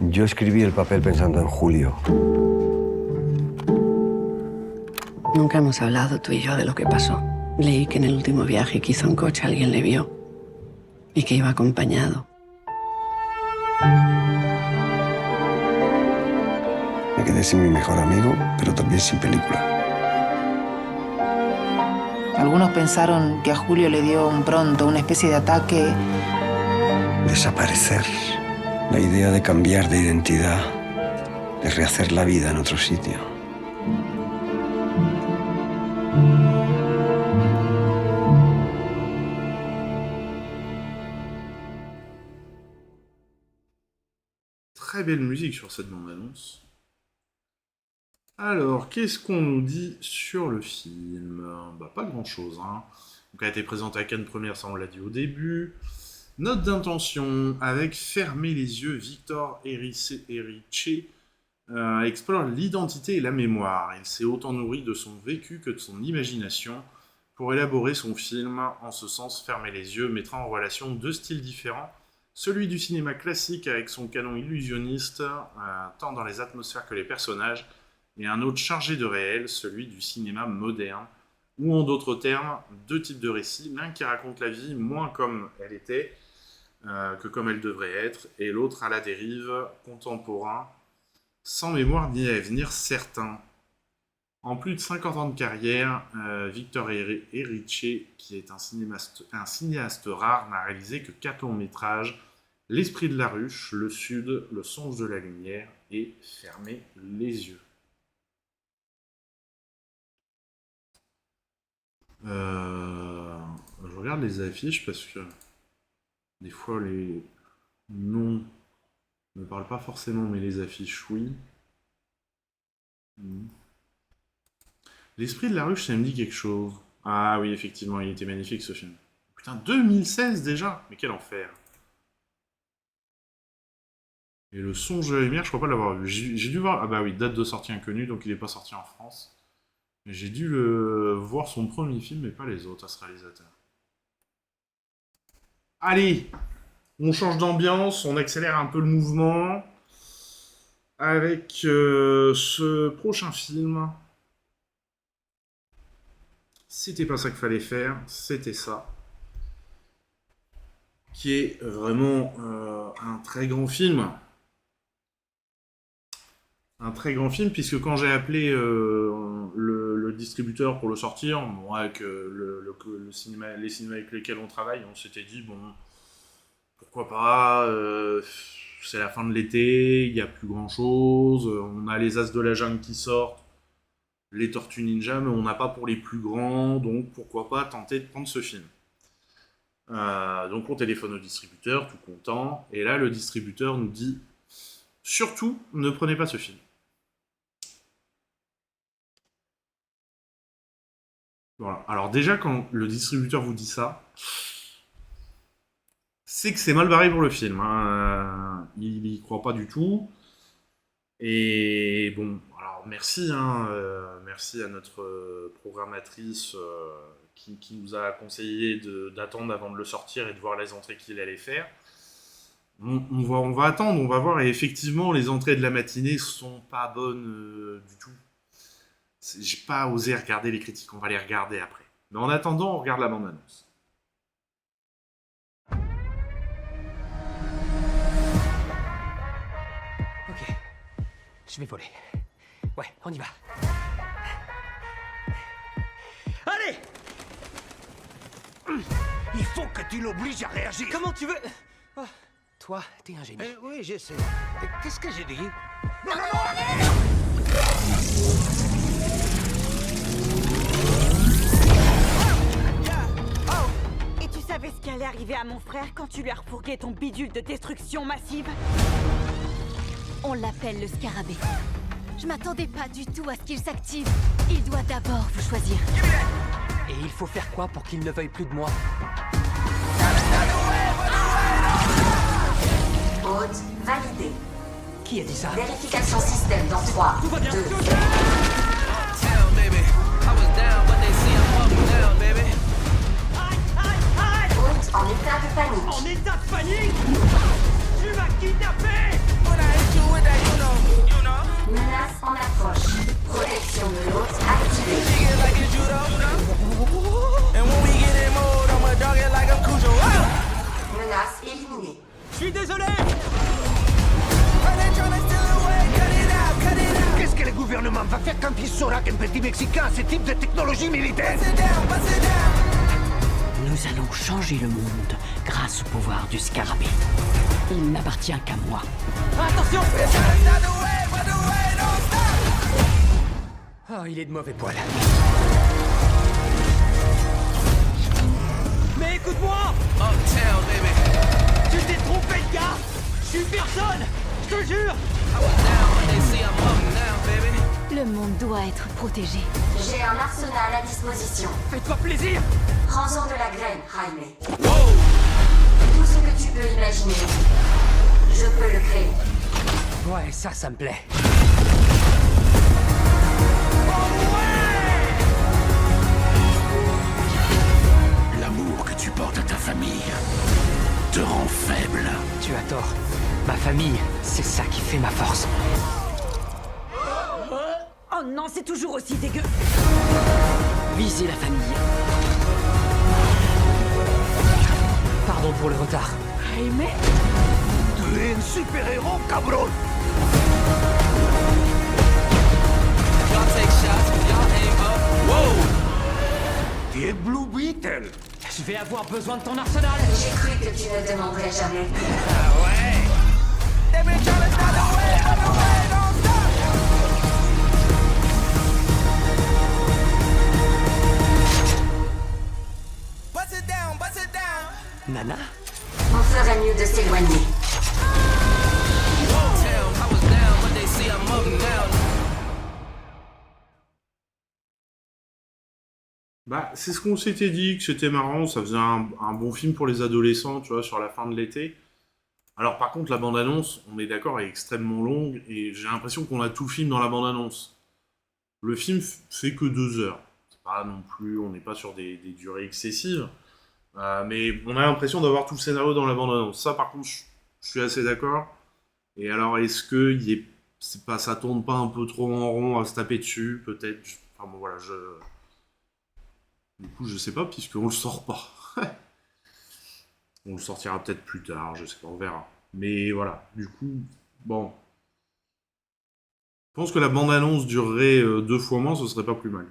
Yo escribí el papel pensando en Julio. Nunca hemos hablado tú y yo de lo que pasó. Leí que en el último viaje que hizo en coche alguien le vio y que iba acompañado. Me quedé sin mi mejor amigo, pero también sin película. Algunos pensaron que a Julio le dio un pronto, una especie de ataque. Desaparecer. La idea de cambiar de identidad, de rehacer la vida en otro sitio. Très belle musique sur cette bande-annonce. Alors, qu'est-ce qu'on nous dit sur le film? Bah, pas grand-chose, hein. Donc, a été présenté à Cannes Première, ça on l'a dit au début. Note d'intention, avec Fermer les yeux, Victor Erice explore l'identité et la mémoire. Il s'est autant nourri de son vécu que de son imagination pour élaborer son film. En ce sens, Fermer les yeux mettra en relation deux styles différents. Celui du cinéma classique avec son canon illusionniste, tant dans les atmosphères que les personnages, et un autre chargé de réel, celui du cinéma moderne, ou en d'autres termes, deux types de récits, l'un qui raconte la vie moins comme elle était que comme elle devrait être, et l'autre à la dérive, contemporain, sans mémoire ni avenir certain. En plus de 50 ans de carrière, Victor Erice, qui est un cinéaste rare, n'a réalisé que 4 longs métrages: L'Esprit de la ruche, Le Sud, Le songe de la lumière et Fermer les yeux. Je regarde les affiches parce que des fois les noms ne me parlent pas forcément, mais les affiches oui. L'Esprit de la ruche, ça me dit quelque chose. Ah oui, effectivement, il était magnifique ce film. Putain, 2016 déjà. Mais quel enfer. Et Le songe de la lumière, je crois pas l'avoir vu. J'ai dû voir... Ah bah oui, date de sortie inconnue, donc il n'est pas sorti en France. Mais j'ai dû voir son premier film, mais pas les autres, à ce réalisateur. Allez, on change d'ambiance, on accélère un peu le mouvement avec ce prochain film. C'était pas ça qu'il fallait faire, c'était ça. Qui est vraiment un très grand film. Un très grand film, puisque quand j'ai appelé le distributeur pour le sortir, moi, avec les cinémas avec lesquels on travaille, on s'était dit, bon, pourquoi pas, c'est la fin de l'été, il n'y a plus grand chose, on a les As de la jungle qui sortent, les Tortues Ninja, mais on n'a pas pour les plus grands, donc pourquoi pas tenter de prendre ce film. Donc on téléphone au distributeur, tout content, et là le distributeur nous dit, surtout, ne prenez pas ce film. Voilà. Alors déjà, quand le distributeur vous dit ça, c'est que c'est mal barré pour le film. Hein. Il n'y croit pas du tout. Et bon, alors merci, merci à notre programmatrice qui nous a conseillé d'attendre avant de le sortir et de voir les entrées qu'il allait faire. On va attendre, on va voir. Et effectivement, les entrées de la matinée sont pas bonnes du tout. J'ai pas osé regarder les critiques, on va les regarder après. Mais en attendant, on regarde la bande-annonce. Ok, je vais voler. Ouais, on y va. Allez! Il faut que tu l'obliges à réagir. Comment tu veux... Oh, toi, t'es un génie. Oui, je sais. Qu'est-ce que j'ai dit? Et tu savais ce qui allait arriver à mon frère quand tu lui as refourgué ton bidule de destruction massive? On l'appelle le scarabée. Je m'attendais pas du tout à ce qu'il s'active. Il doit d'abord vous choisir. Et il faut faire quoi pour qu'il ne veuille plus de moi? Hôte validé. Qui a dit ça? Vérification système dans 3, 2... Hôte en état de panique. En état de panique? Tu m'as kidnappé! Menace en approche. Protection de l'hôte activée. Menace éliminée. Je suis désolé! Qu'est-ce que le gouvernement va faire quand il saura qu'un petit Mexicain a ce type de technologie militaire? Nous allons changer le monde grâce au pouvoir du scarabée. Il n'appartient qu'à moi. Attention! Oh, il est de mauvais poil. Mais écoute-moi! Tu t'es trompé de gars! Je suis personne! Je te jure! Le monde doit être protégé. J'ai un arsenal à disposition. Fais-toi plaisir! Prends-en de la graine, Jaime. Tout ce que tu peux imaginer, je peux le créer. Ouais, ça me plaît. L'amour que tu portes à ta famille te rend faible. Tu as tort. Ma famille, c'est ça qui fait ma force. Oh non, c'est toujours aussi dégueu. Visez la famille. Pardon pour le retard. Jaime? Tu es un super-héros, cabron! Y'all take shots, y'all aim up. Wow! Tu es Blue Beetle! Je vais avoir besoin de ton arsenal. J'ai cru que tu ne demanderais jamais. Ah ouais! Nana? On ferait mieux de s'éloigner. Bah, c'est ce qu'on s'était dit, que c'était marrant, ça faisait un bon film pour les adolescents, tu vois, sur la fin de l'été. Alors par contre, la bande-annonce, on est d'accord, est extrêmement longue, et j'ai l'impression qu'on a tout le film dans la bande-annonce. Le film fait que 2 heures. C'est pas non plus, on n'est pas sur des durées excessives, mais on a l'impression d'avoir tout le scénario dans la bande-annonce. Ça, par contre, je suis assez d'accord. Et alors, est-ce que ça tourne pas un peu trop en rond à se taper dessus, peut-être? Enfin bon, voilà, du coup, je sais pas, puisqu'on le sort pas. On le sortira peut-être plus tard, je sais pas, on verra. Mais voilà, du coup, bon. Je pense que la bande-annonce durerait 2 fois moins, ce serait pas plus mal.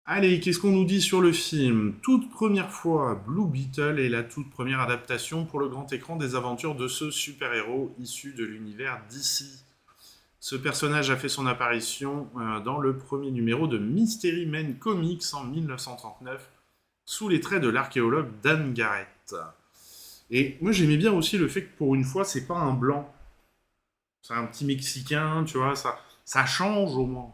Allez, qu'est-ce qu'on nous dit sur le film? Toute première fois, Blue Beetle est la toute première adaptation pour le grand écran des aventures de ce super-héros issu de l'univers DC. Ce personnage a fait son apparition dans le premier numéro de Mystery Men Comics en 1939, sous les traits de l'archéologue Dan Garrett. Et moi j'aimais bien aussi le fait que pour une fois, c'est pas un blanc. C'est un petit Mexicain, tu vois, ça change au moins.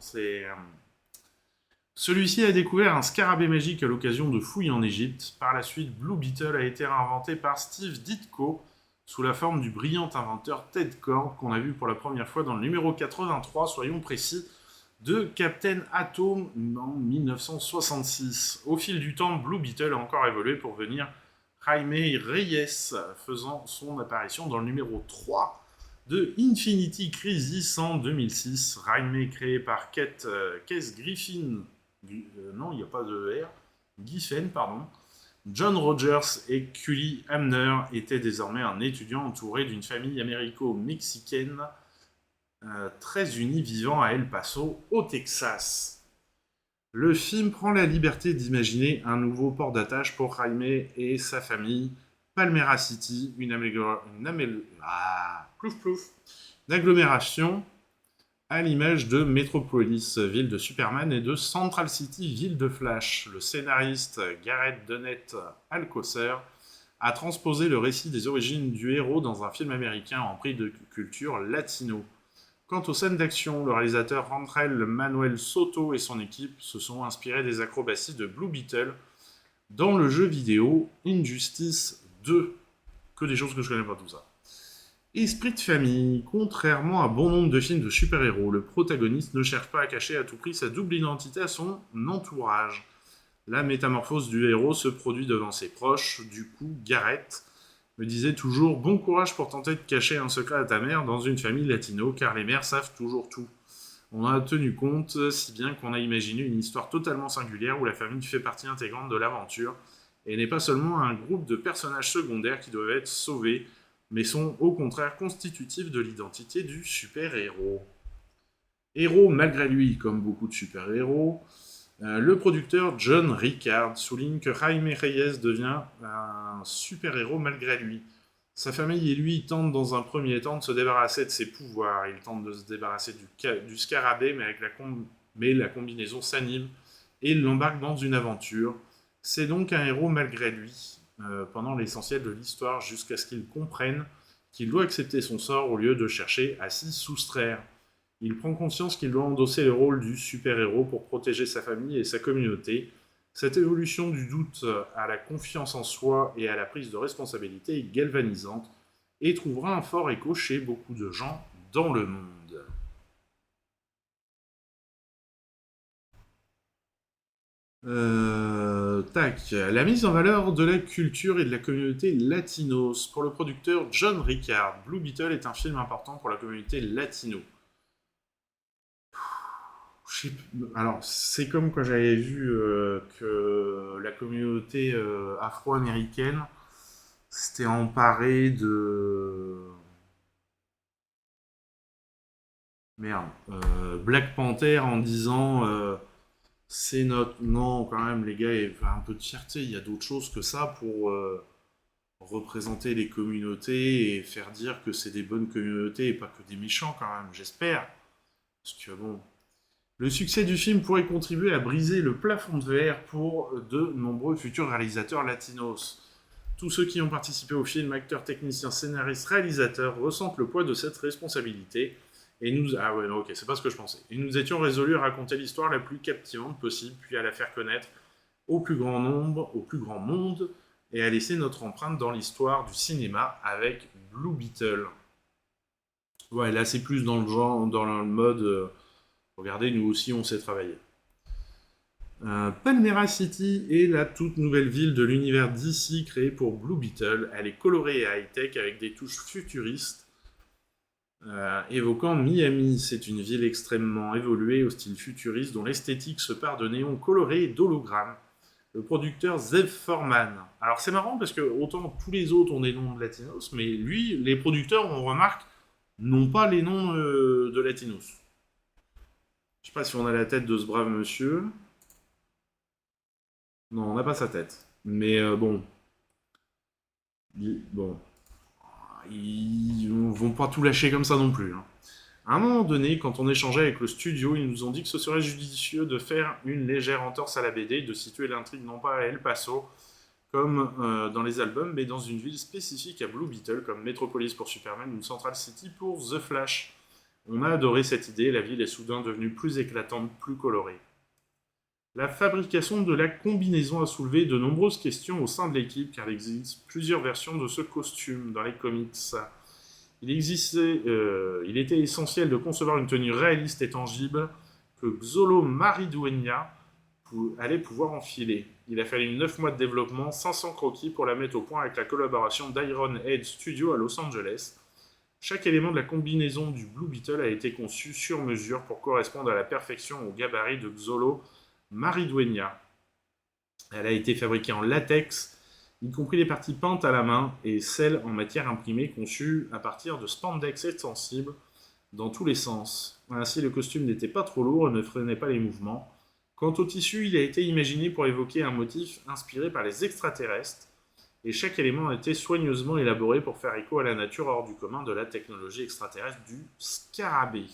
Celui-ci a découvert un scarabée magique à l'occasion de fouilles en Égypte. Par la suite, Blue Beetle a été réinventé par Steve Ditko, sous la forme du brillant inventeur Ted Kord, qu'on a vu pour la première fois dans le numéro 83, soyons précis, de Captain Atom en 1966. Au fil du temps, Blue Beetle a encore évolué pour venir Jaime Reyes, faisant son apparition dans le numéro 3 de Infinity Crisis en 2006. Jaime, créé par Keith Griffin, non, il n'y a pas de R, Giffen, pardon. John Rogers et Cully Hamner étaient désormais un étudiant entouré d'une famille américo-mexicaine très unie vivant à El Paso, au Texas. Le film prend la liberté d'imaginer un nouveau port d'attache pour Jaime et sa famille, Palmera City, une agglomération à l'image de Metropolis, ville de Superman, et de Central City, ville de Flash. Le scénariste Gareth Dennett Alcocer a transposé le récit des origines du héros dans un film américain en prix de culture latino. Quant aux scènes d'action, le réalisateur Randrell Manuel Soto et son équipe se sont inspirés des acrobaties de Blue Beetle dans le jeu vidéo Injustice 2. Que des choses que je connais pas tout ça. Esprit de famille. Contrairement à bon nombre de films de super-héros, le protagoniste ne cherche pas à cacher à tout prix sa double identité à son entourage. La métamorphose du héros se produit devant ses proches. Du coup, Garrett me disait toujours « Bon courage pour tenter de cacher un secret à ta mère dans une famille latino, car les mères savent toujours tout. » On a tenu compte, si bien qu'on a imaginé une histoire totalement singulière où la famille fait partie intégrante de l'aventure, et n'est pas seulement un groupe de personnages secondaires qui doivent être sauvés, mais sont au contraire constitutifs de l'identité du super-héros. Héros malgré lui, comme beaucoup de super-héros, le producteur John Rickard souligne que Jaime Reyes devient un super-héros malgré lui. Sa famille et lui tentent dans un premier temps de se débarrasser de ses pouvoirs. Ils tentent de se débarrasser du scarabée, mais la combinaison s'anime et il l'embarque dans une aventure. C'est donc un héros malgré lui, pendant l'essentiel de l'histoire, jusqu'à ce qu'il comprenne qu'il doit accepter son sort au lieu de chercher à s'y soustraire. Il prend conscience qu'il doit endosser le rôle du super-héros pour protéger sa famille et sa communauté. Cette évolution du doute à la confiance en soi et à la prise de responsabilité est galvanisante et trouvera un fort écho chez beaucoup de gens dans le monde. La mise en valeur de la culture et de la communauté latinos. Pour le producteur John Ricard, Blue Beetle est un film important pour la communauté latino. Alors, c'est comme quand j'avais vu que la communauté afro-américaine s'était emparée de... Black Panther en disant... c'est notre... Non, quand même, les gars, il y a un peu de fierté. Il y a d'autres choses que ça pour représenter les communautés et faire dire que c'est des bonnes communautés et pas que des méchants, quand même, j'espère. Parce que, bon... Le succès du film pourrait contribuer à briser le plafond de verre pour de nombreux futurs réalisateurs latinos. Tous ceux qui ont participé au film, acteurs, techniciens, scénaristes, réalisateurs, ressentent le poids de cette responsabilité. Et nous... Ah ouais, non, ok, c'est pas ce que je pensais. Et nous étions résolus à raconter l'histoire la plus captivante possible, puis à la faire connaître au plus grand nombre, au plus grand monde, et à laisser notre empreinte dans l'histoire du cinéma avec Blue Beetle. Ouais, là c'est plus dans le genre, dans le mode... regardez, nous aussi on sait travailler. Palmera City est la toute nouvelle ville de l'univers DC créée pour Blue Beetle. Elle est colorée et high-tech avec des touches futuristes. Évoquant Miami, c'est une ville extrêmement évoluée au style futuriste dont l'esthétique se part de néons colorés et d'hologrammes. Le producteur Zev Foreman. Alors c'est marrant parce que autant tous les autres ont des noms de latinos, mais lui, les producteurs, on remarque, n'ont pas les noms de latinos. Je sais pas si on a la tête de ce brave monsieur. Non, on n'a pas sa tête. Mais bon. Ils vont pas tout lâcher comme ça non plus. Hein. À un moment donné, quand on échangeait avec le studio, ils nous ont dit que ce serait judicieux de faire une légère entorse à la BD, de situer l'intrigue non pas à El Paso, comme dans les albums, mais dans une ville spécifique à Blue Beetle, comme Metropolis pour Superman ou Central City pour The Flash. On a adoré cette idée, la ville est soudain devenue plus éclatante, plus colorée. La fabrication de la combinaison a soulevé de nombreuses questions au sein de l'équipe, car il existe plusieurs versions de ce costume dans les comics. Il était essentiel de concevoir une tenue réaliste et tangible que Xolo Maridueña allait pouvoir enfiler. Il a fallu 9 mois de développement, 500 croquis pour la mettre au point avec la collaboration d'Iron Head Studio à Los Angeles. Chaque élément de la combinaison du Blue Beetle a été conçu sur mesure pour correspondre à la perfection au gabarit de Xolo Maridueña. Elle a été fabriquée en latex, y compris les parties peintes à la main et celles en matière imprimée conçues à partir de spandex extensible dans tous les sens. Ainsi, le costume n'était pas trop lourd et ne freinait pas les mouvements. Quant au tissu, il a été imaginé pour évoquer un motif inspiré par les extraterrestres, et chaque élément a été soigneusement élaboré pour faire écho à la nature hors du commun de la technologie extraterrestre du scarabée.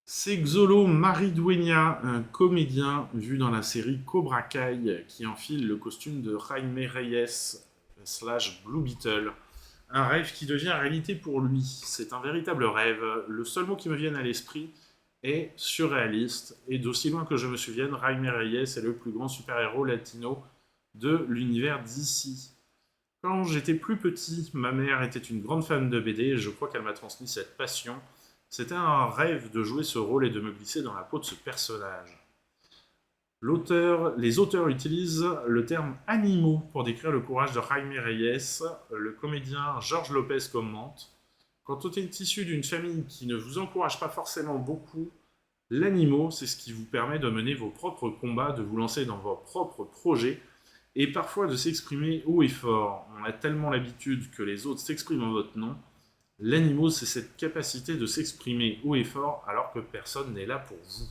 C'est Xolo Maridueña, un comédien vu dans la série Cobra Kai, qui enfile le costume de Jaime Reyes / Blue Beetle. Un rêve qui devient réalité pour lui. C'est un véritable rêve. Le seul mot qui me vienne à l'esprit est surréaliste, et d'aussi loin que je me souvienne, Jaime Reyes est le plus grand super-héros latino de l'univers DC. Quand j'étais plus petit, ma mère était une grande fan de BD et je crois qu'elle m'a transmis cette passion. C'était un rêve de jouer ce rôle et de me glisser dans la peau de ce personnage. Les auteurs utilisent le terme « animaux » pour décrire le courage de Jaime Reyes. Le comédien George Lopez commente « Quand on est issu d'une famille qui ne vous encourage pas forcément beaucoup, l'animaux, c'est ce qui vous permet de mener vos propres combats, de vous lancer dans vos propres projets, et parfois de s'exprimer haut et fort. On a tellement l'habitude que les autres s'expriment en votre nom. L'animal, c'est cette capacité de s'exprimer haut et fort alors que personne n'est là pour vous. »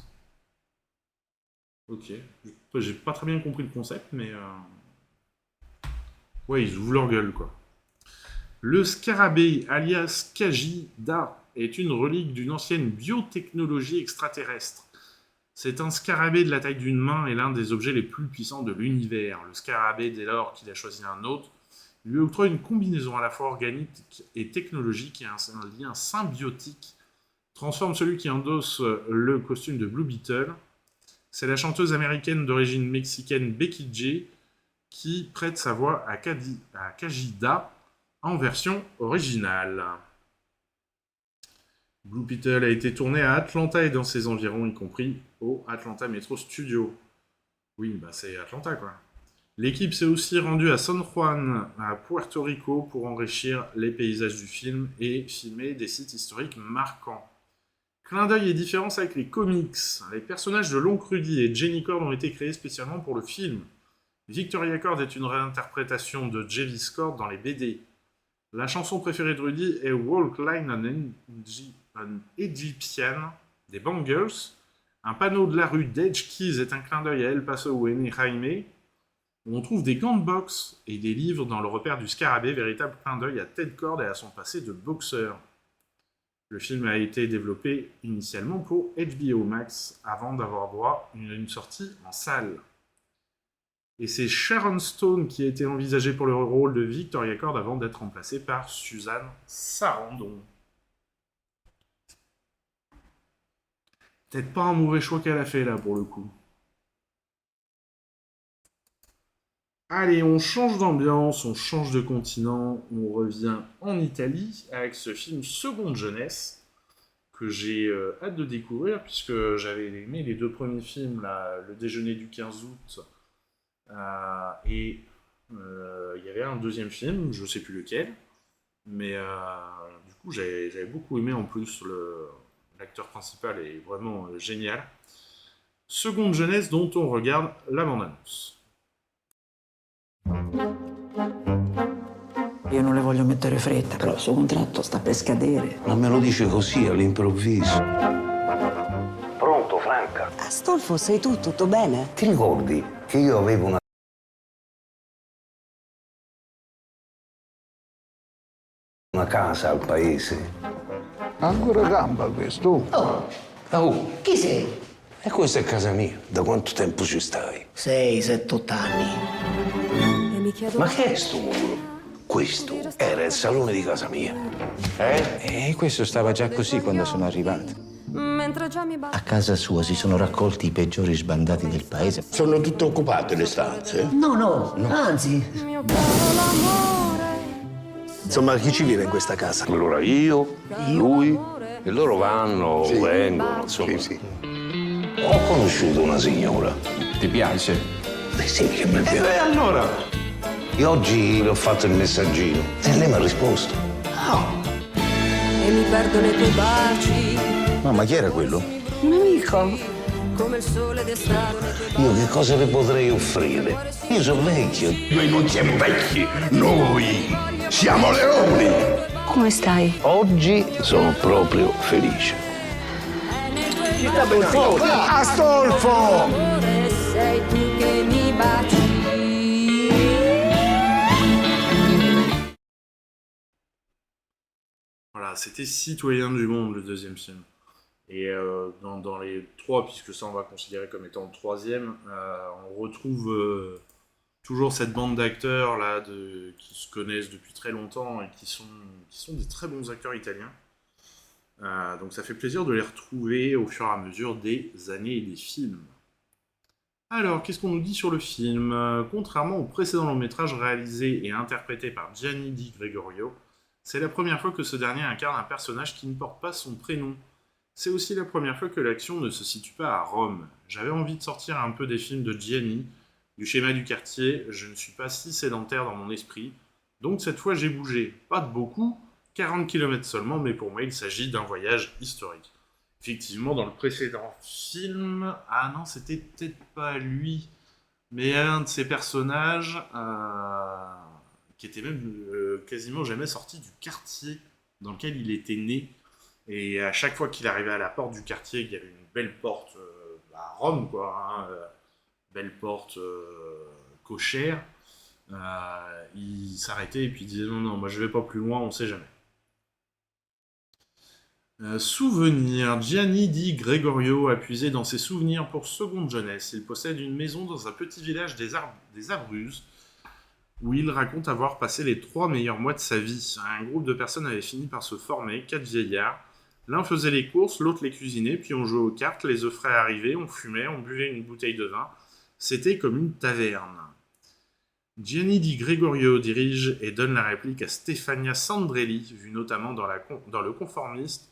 Ok, j'ai pas très bien compris le concept, mais... Ouais, ils ouvrent leur gueule, quoi. Le scarabée, alias Kajida, est une relique d'une ancienne biotechnologie extraterrestre. C'est un scarabée de la taille d'une main et l'un des objets les plus puissants de l'univers. Le scarabée, dès lors qu'il a choisi un autre, lui octroie une combinaison à la fois organique et technologique et un lien symbiotique transforme celui qui endosse le costume de Blue Beetle. C'est la chanteuse américaine d'origine mexicaine Becky G qui prête sa voix à Kajida en version originale. Blue Beetle a été tourné à Atlanta et dans ses environs, y compris au Atlanta Metro Studio. Oui, bah c'est Atlanta, quoi. L'équipe s'est aussi rendue à San Juan, à Puerto Rico, pour enrichir les paysages du film et filmer des sites historiques marquants. Clin d'œil et différence avec les comics. Les personnages de l'oncle Rudy et Jenny Cord ont été créés spécialement pour le film. Victoria Cord est une réinterprétation de Jevis Cord dans les BD. La chanson préférée de Rudy est Walk Like an Egyptian des Bangles. Un panneau de la rue d'Edge Keys est un clin d'œil à El Paso ou Eni Jaime. On trouve des gants de boxe et des livres dans le repère du Scarabée, véritable clin d'œil à Ted Cord et à son passé de boxeur. Le film a été développé initialement pour HBO Max avant d'avoir droit à une sortie en salle. Et c'est Sharon Stone qui a été envisagée pour le rôle de Victoria Cord avant d'être remplacée par Suzanne Sarandon. Peut-être pas un mauvais choix qu'elle a fait là pour le coup. Allez, on change d'ambiance, on change de continent, on revient en Italie avec ce film Seconde Jeunesse que j'ai hâte de découvrir puisque j'avais aimé les deux premiers films, là, Le Déjeuner du 15 août et il y avait un deuxième film, je sais plus lequel, mais du coup j'avais beaucoup aimé en plus, l'acteur principal est vraiment génial. Seconde Jeunesse dont on regarde la bande-annonce. Io non le voglio mettere fretta, però il suo contratto sta per scadere. Non me lo dice così all'improvviso. Pronto, Franca? Astolfo, sei tu? Tutto bene? Ti ricordi che io avevo una casa al paese? Ancora gamba questo? Chi sei? E questa è casa mia. Da quanto tempo ci stai? 6, 7, 8 anni. Ma che è sto muro? Questo era il salone di casa mia. E questo stava già così quando sono arrivato. A casa sua si sono raccolti i peggiori sbandati del paese. Sono tutte occupate le stanze? No, anzi. Insomma, chi ci vive in questa casa? Allora io, lui, e loro vanno, vengono, insomma. Sì. Ho conosciuto una signora. Ti piace? Beh sì, che mi piace. E allora? E oggi le ho fatto il messaggino e lei mi ha risposto. E mi perdo nei tuoi baci. No, ma chi era quello? Un amico. Come il sole d'estate. Io che cosa le potrei offrire? Io sono vecchio. Noi non siamo vecchi, noi siamo leoni. Come stai? Oggi sono proprio felice. Astolfo! Sei tu che mi baci. Voilà, c'était Citoyen du Monde, le deuxième film. Et dans les trois, puisque ça on va considérer comme étant le troisième, on retrouve toujours cette bande d'acteurs là qui se connaissent depuis très longtemps et qui sont des très bons acteurs italiens. Donc ça fait plaisir de les retrouver au fur et à mesure des années et des films. Alors, qu'est-ce qu'on nous dit sur le film ? Contrairement au précédent long-métrage réalisé et interprété par Gianni Di Gregorio, c'est la première fois que ce dernier incarne un personnage qui ne porte pas son prénom. C'est aussi la première fois que l'action ne se situe pas à Rome. J'avais envie de sortir un peu des films de Gianni, du schéma du quartier, je ne suis pas si sédentaire dans mon esprit, donc cette fois j'ai bougé. Pas de beaucoup, 40 km seulement, mais pour moi il s'agit d'un voyage historique. Effectivement, dans le précédent film, ah non, c'était peut-être pas lui, mais un de ces personnages qui était même quasiment jamais sorti du quartier dans lequel il était né. Et à chaque fois qu'il arrivait à la porte du quartier, il y avait une belle porte à Rome, quoi, belle porte cochère. Il s'arrêtait et puis il disait non, moi je vais pas plus loin, on sait jamais. Souvenir. Gianni Di Gregorio a puisé dans ses souvenirs pour Seconde Jeunesse. Il possède une maison dans un petit village des Abruzzes où il raconte avoir passé les 3 meilleurs mois de sa vie. Un groupe de personnes avait fini par se former, 4 vieillards, L'un faisait les courses, l'autre les cuisinait, puis on jouait aux cartes, les œufs frais arrivaient, on fumait, on buvait une bouteille de vin. C'était comme une taverne. Gianni Di Gregorio dirige et donne la réplique à Stefania Sandrelli, vue notamment dans Le Conformiste,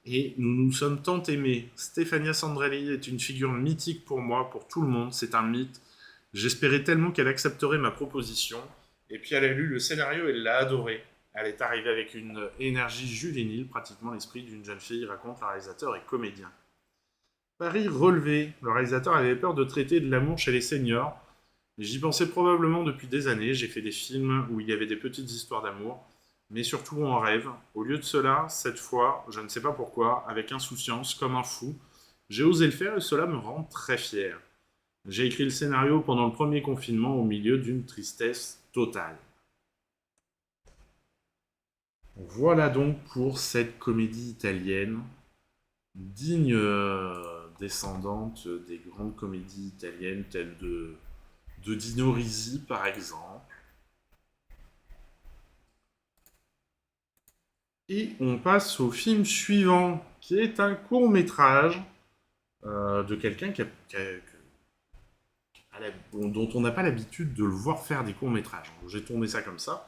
et nous nous sommes tant aimés. Stefania Sandrelli est une figure mythique pour moi, pour tout le monde, c'est un mythe. J'espérais tellement qu'elle accepterait ma proposition, et puis elle a lu le scénario et elle l'a adoré. Elle est arrivée avec une énergie juvénile, pratiquement l'esprit d'une jeune fille, raconte le réalisateur et comédien. Paris relevé, le réalisateur avait peur de traiter de l'amour chez les seniors. J'y pensais probablement depuis des années, j'ai fait des films où il y avait des petites histoires d'amour, mais surtout en rêve. Au lieu de cela, cette fois, je ne sais pas pourquoi, avec insouciance, comme un fou, j'ai osé le faire et cela me rend très fier. J'ai écrit le scénario pendant le premier confinement au milieu d'une tristesse totale. Voilà donc pour cette comédie italienne, digne descendante des grandes comédies italiennes telles de Dino Risi par exemple. Et on passe au film suivant, qui est un court-métrage de quelqu'un dont on n'a pas l'habitude de le voir faire des courts-métrages. J'ai tourné ça comme ça,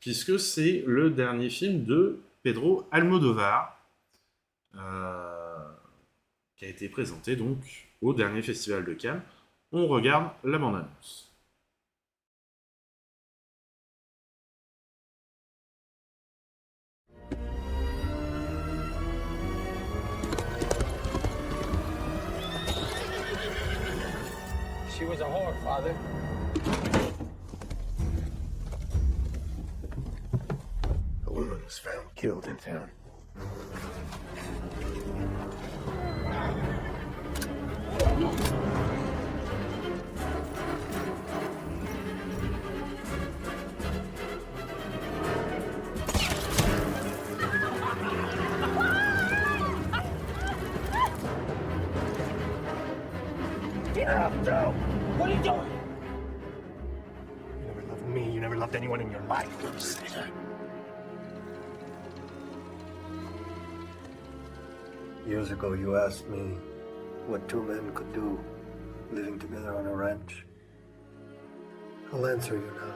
puisque c'est le dernier film de Pedro Almodovar, qui a été présenté donc au dernier festival de Cannes. On regarde la bande-annonce. She was a whore, Father. A woman was found killed in town. Get up, Joe! What are you doing? You never loved me. You never loved anyone in your life. Don't say that. Years ago, you asked me what two men could do living together on a ranch. I'll answer you now.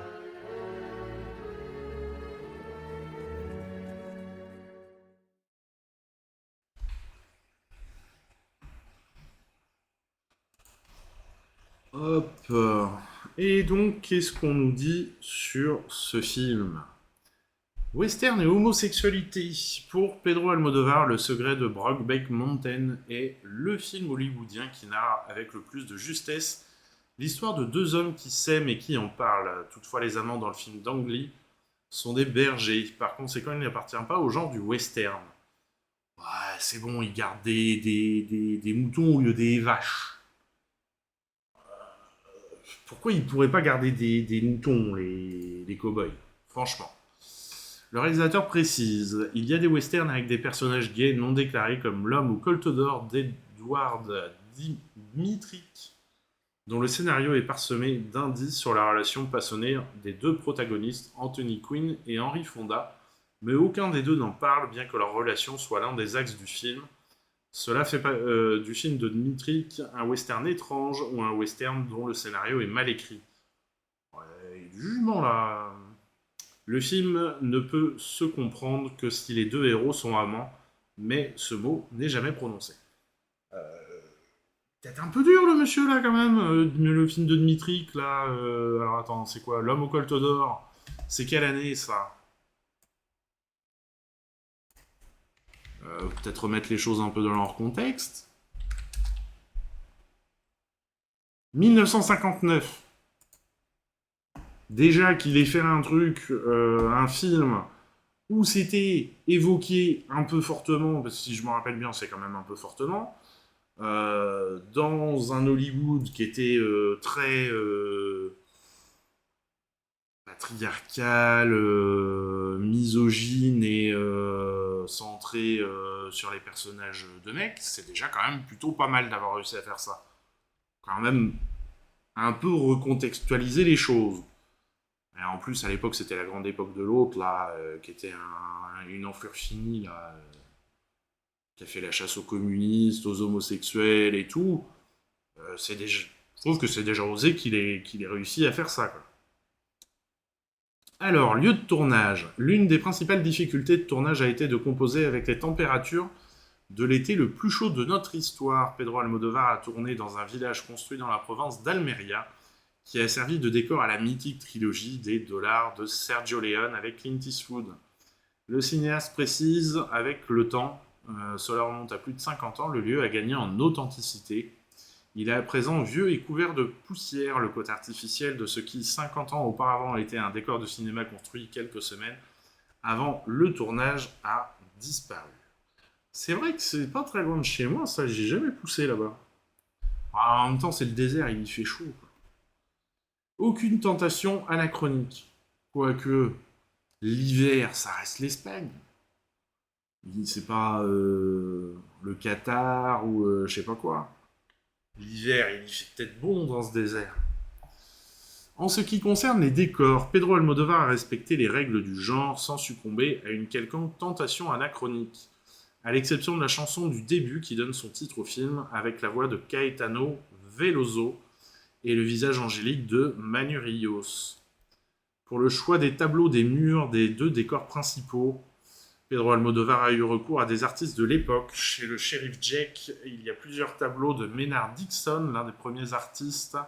Hop. Et donc, qu'est-ce qu'on nous dit sur ce film ? Western et homosexualité. Pour Pedro Almodovar, Le secret de Brokeback Mountain est le film hollywoodien qui narre avec le plus de justesse l'histoire de deux hommes qui s'aiment et qui en parlent. Toutefois, les amants dans le film d'Ang Lee sont des bergers. Par conséquent, il n'appartient pas au genre du western. Ouais, c'est bon, ils gardent des moutons au lieu des vaches. Pourquoi ils ne pourraient pas garder des moutons, les cow-boys ? Franchement. Le réalisateur précise, il y a des westerns avec des personnages gays non déclarés comme L'homme au colt d'or d'Edward Dmytryk, dont le scénario est parsemé d'indices sur la relation passionnée des deux protagonistes, Anthony Quinn et Henry Fonda, mais aucun des deux n'en parle, bien que leur relation soit l'un des axes du film. Cela fait pas du film de Dmytryk un western étrange ou un western dont le scénario est mal écrit. Ouais, du jugement là. Le film ne peut se comprendre que si les deux héros sont amants, mais ce mot n'est jamais prononcé. Peut-être un peu dur le monsieur là quand même, le film de Dmytryk là. Alors attends, c'est quoi ? L'homme au colt d'or. C'est quelle année ça ? Peut-être remettre les choses un peu dans leur contexte. 1959. Déjà qu'il ait fait un truc, un film, où c'était évoqué un peu fortement, parce que si je me rappelle bien, c'est quand même un peu fortement, dans un Hollywood qui était très patriarcal, misogyne et centré sur les personnages de mecs, c'est déjà quand même plutôt pas mal d'avoir réussi à faire ça. Quand même un peu recontextualiser les choses. Et en plus, à l'époque, c'était la grande époque de l'autre, là, qui était une enflure finie, là. qui a fait la chasse aux communistes, aux homosexuels et tout, je trouve que c'est déjà osé qu'il ait réussi à faire ça, quoi. Alors, lieu de tournage. L'une des principales difficultés de tournage a été de composer avec les températures de l'été le plus chaud de notre histoire. Pedro Almodóvar a tourné dans un village construit dans la province d'Almeria, qui a servi de décor à la mythique trilogie des dollars de Sergio Leone avec Clint Eastwood. Le cinéaste précise, avec le temps, cela remonte à plus de 50 ans, le lieu a gagné en authenticité. Il est à présent vieux et couvert de poussière, le côté artificiel de ce qui, 50 ans auparavant, était un décor de cinéma construit quelques semaines avant le tournage, a disparu. C'est vrai que c'est pas très loin de chez moi, ça, j'ai jamais poussé là-bas. En même temps, c'est le désert, il y fait chaud, quoi. Aucune tentation anachronique. Quoique, l'hiver, ça reste l'Espagne. C'est pas le Qatar ou je sais pas quoi. L'hiver, il fait peut-être bon dans ce désert. En ce qui concerne les décors, Pedro Almodóvar a respecté les règles du genre sans succomber à une quelconque tentation anachronique, à l'exception de la chanson du début qui donne son titre au film avec la voix de Caetano Veloso et le visage angélique de Manu Rios. Pour le choix des tableaux des murs des deux décors principaux, Pedro Almodóvar a eu recours à des artistes de l'époque. Chez le shérif Jake, il y a plusieurs tableaux de Maynard Dixon, l'un des premiers artistes,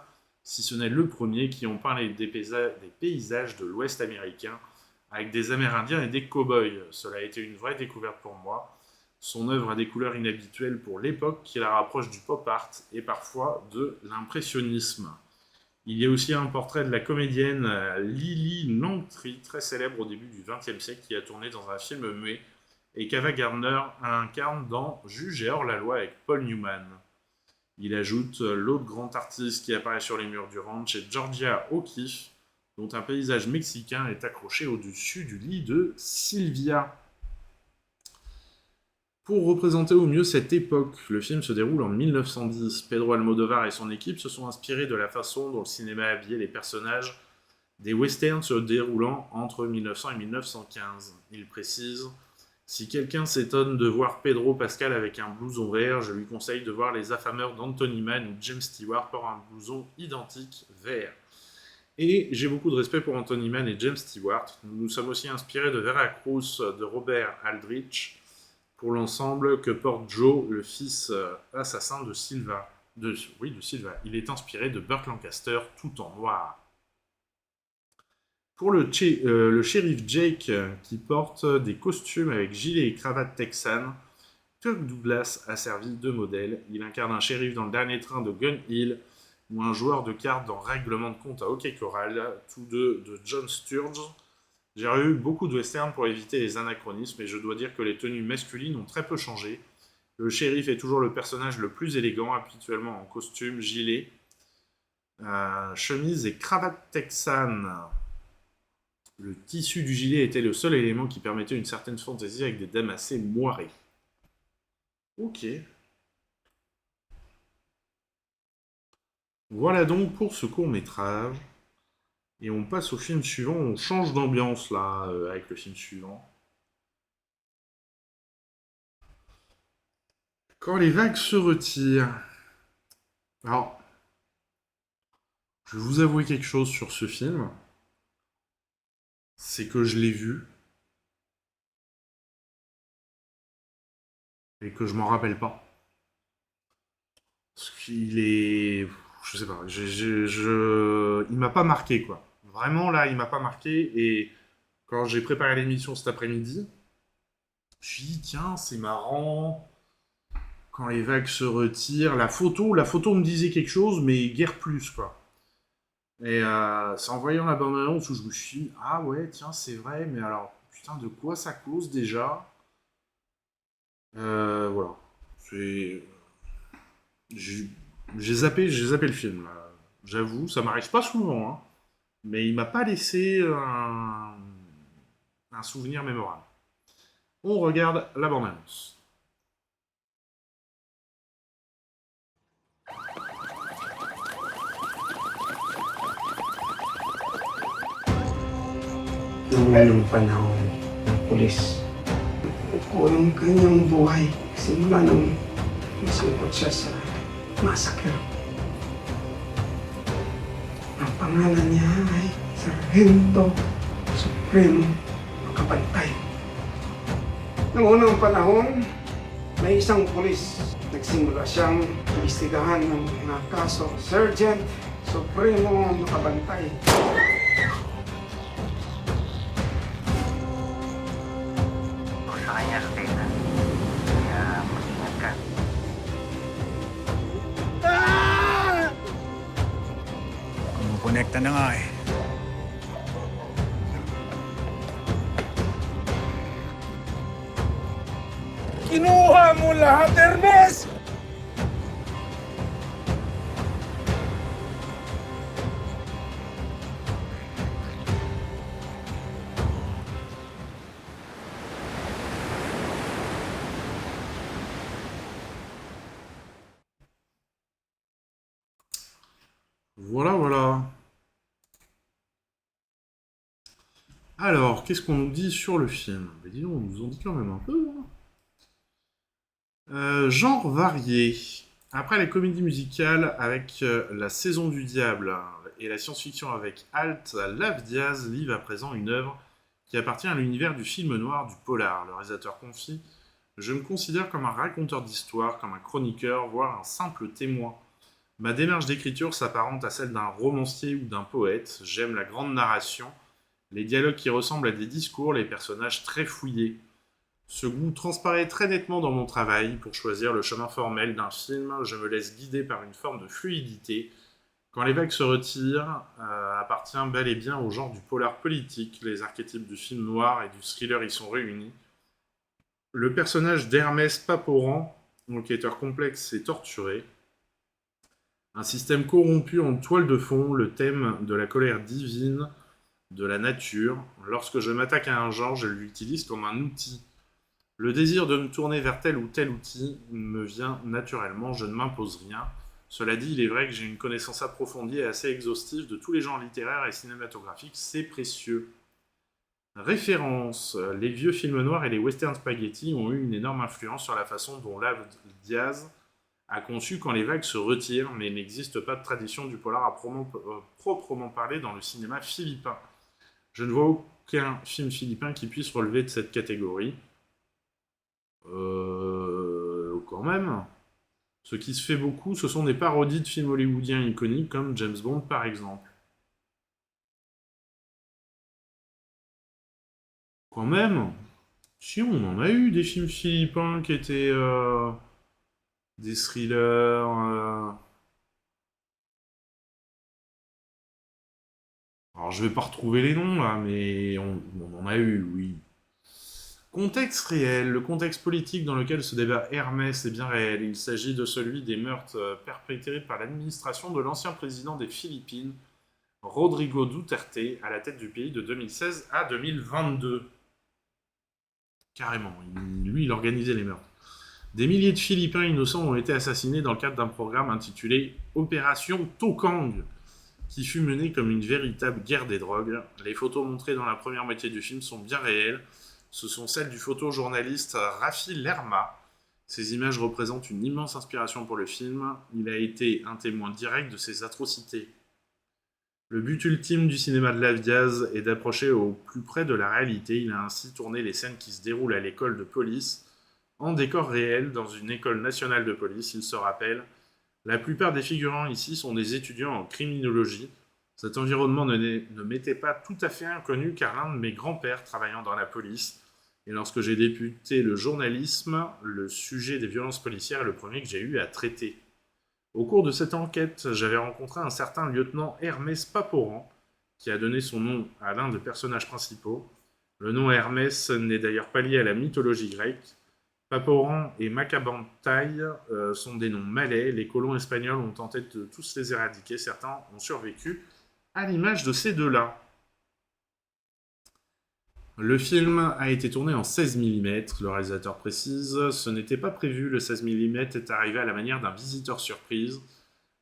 si ce n'est le premier, qui ont peint des paysages de l'Ouest américain, avec des Amérindiens et des cow-boys. Cela a été une vraie découverte pour moi. Son œuvre a des couleurs inhabituelles pour l'époque, qui la rapproche du pop art et parfois de l'impressionnisme. Il y a aussi un portrait de la comédienne Lily Langtry, très célèbre au début du XXe siècle, qui a tourné dans un film muet, et qu'Ava Gardner incarne dans Juge et hors-la-loi avec Paul Newman. Il ajoute l'autre grand artiste qui apparaît sur les murs du ranch est Georgia O'Keeffe, dont un paysage mexicain est accroché au-dessus du lit de Sylvia. Pour représenter au mieux cette époque, le film se déroule en 1910. Pedro Almodóvar et son équipe se sont inspirés de la façon dont le cinéma habillait les personnages des westerns se déroulant entre 1900 et 1915. Il précise « Si quelqu'un s'étonne de voir Pedro Pascal avec un blouson vert, je lui conseille de voir Les Affameurs d'Anthony Mann où James Stewart porte un blouson identique vert. » Et j'ai beaucoup de respect pour Anthony Mann et James Stewart. Nous nous sommes aussi inspirés de Veracruz de Robert Aldrich, pour l'ensemble que porte Joe, le fils assassin de Silva. De Silva. Il est inspiré de Burt Lancaster, tout en noir. Pour le shérif Jake, qui porte des costumes avec gilet et cravate texane, Kirk Douglas a servi de modèle. Il incarne un shérif dans Le Dernier Train de Gun Hill, ou un joueur de cartes dans Règlement de compte à Hockey Corral, tous deux de John Sturges. J'ai eu beaucoup de westerns pour éviter les anachronismes et je dois dire que les tenues masculines ont très peu changé. Le shérif est toujours le personnage le plus élégant, habituellement en costume, gilet, chemise et cravate texane. Le tissu du gilet était le seul élément qui permettait une certaine fantaisie avec des dames assez moirées. Ok. Voilà donc pour ce court-métrage. Et on passe au film suivant, on change d'ambiance là, avec le film suivant. Quand les vagues se retirent. Alors, je vais vous avouer quelque chose sur ce film. C'est que je l'ai vu. Et que je m'en rappelle pas. Parce qu'il est... Je sais pas, il m'a pas marqué, quoi. Vraiment, là, il m'a pas marqué. Et quand j'ai préparé l'émission cet après-midi, je me suis dit, tiens, c'est marrant. Quand les vagues se retirent, la photo me disait quelque chose, mais guère plus, quoi. Et c'est en voyant la bande-annonce où je me suis dit, ah ouais, tiens, c'est vrai, mais alors, putain, de quoi ça cause déjà? Voilà. J'ai zappé le film, là. J'avoue, ça m'arrive pas souvent, hein. Mais il m'a pas laissé un souvenir mémorable. On regarde la bande-annonce. Nung lalong panahon ng pulis, walang kanyang buhay Simula nung masungkot siya sa massacre. Ang pangalan niya ay Sargento Supremo Makabantay. Noong unang panahon, may isang pulis. Nagsimula siyang imbestigahan ng mga kaso. Sergeant Supremo Makabantay. Sa kanya sa tita. Kaya mag-ingat ka. Kumukonekta na nga eh. Kinuha mo lahat, Hermes! Voilà, voilà. Alors, qu'est-ce qu'on nous dit sur le film? Ben, dis donc, on nous en dit quand même un peu. Genre varié. Après les comédies musicales avec La Saison du Diable et la science-fiction avec Halt, Lav Diaz livre à présent une œuvre qui appartient à l'univers du film noir, du polar. Le réalisateur confie « Je me considère comme un raconteur d'histoire, comme un chroniqueur, voire un simple témoin. Ma démarche d'écriture s'apparente à celle d'un romancier ou d'un poète. J'aime la grande narration, les dialogues qui ressemblent à des discours, les personnages très fouillés. Ce goût transparaît très nettement dans mon travail. Pour choisir le chemin formel d'un film, je me laisse guider par une forme de fluidité. Quand les vagues se retirent, appartient bel et bien au genre du polar politique. Les archétypes du film noir et du thriller y sont réunis. Le personnage d'Hermès Paporan, enquêteur complexe et torturé. Un système corrompu en toile de fond, le thème de la colère divine de la nature. Lorsque je m'attaque à un genre, je l'utilise comme un outil. Le désir de me tourner vers tel ou tel outil me vient naturellement, je ne m'impose rien. Cela dit, il est vrai que j'ai une connaissance approfondie et assez exhaustive de tous les genres littéraires et cinématographiques, c'est précieux. Référence. Les vieux films noirs et les western spaghetti ont eu une énorme influence sur la façon dont Lav Diaz a conçu Quand les vagues se retirent, mais il n'existe pas de tradition du polar à proprement parler dans le cinéma philippin. Je ne vois aucun film philippin qui puisse relever de cette catégorie. Quand même. Ce qui se fait beaucoup, ce sont des parodies de films hollywoodiens iconiques comme James Bond par exemple. Quand même. Si, on en a eu des films philippins qui étaient des thrillers. Alors je vais pas retrouver les noms là, mais on en a eu, oui. Contexte réel. Le contexte politique dans lequel se débat Hermès est bien réel. Il s'agit de celui des meurtres perpétrés par l'administration de l'ancien président des Philippines, Rodrigo Duterte, à la tête du pays de 2016 à 2022. Carrément, lui, il organisait les meurtres. Des milliers de Philippins innocents ont été assassinés dans le cadre d'un programme intitulé Opération Tokang, qui fut menée comme une véritable guerre des drogues. Les photos montrées dans la première moitié du film sont bien réelles. Ce sont celles du photojournaliste Rafi Lerma. Ces images représentent une immense inspiration pour le film. Il a été un témoin direct de ces atrocités. Le but ultime du cinéma de Lav Diaz est d'approcher au plus près de la réalité. Il a ainsi tourné les scènes qui se déroulent à l'école de police en décor réel dans une école nationale de police. Il se rappelle, la plupart des figurants ici sont des étudiants en criminologie. Cet environnement ne m'était pas tout à fait inconnu car l'un de mes grands-pères travaillant dans la police, et lorsque j'ai débuté le journalisme, le sujet des violences policières est le premier que j'ai eu à traiter. Au cours de cette enquête, j'avais rencontré un certain lieutenant Hermès Paporan, qui a donné son nom à l'un des personnages principaux. Le nom Hermès n'est d'ailleurs pas lié à la mythologie grecque. Paporan et Makabantay sont des noms malais. Les colons espagnols ont tenté de tous les éradiquer. Certains ont survécu, à l'image de ces deux-là. Le film a été tourné en 16 mm, le réalisateur précise. Ce n'était pas prévu, le 16 mm est arrivé à la manière d'un visiteur surprise.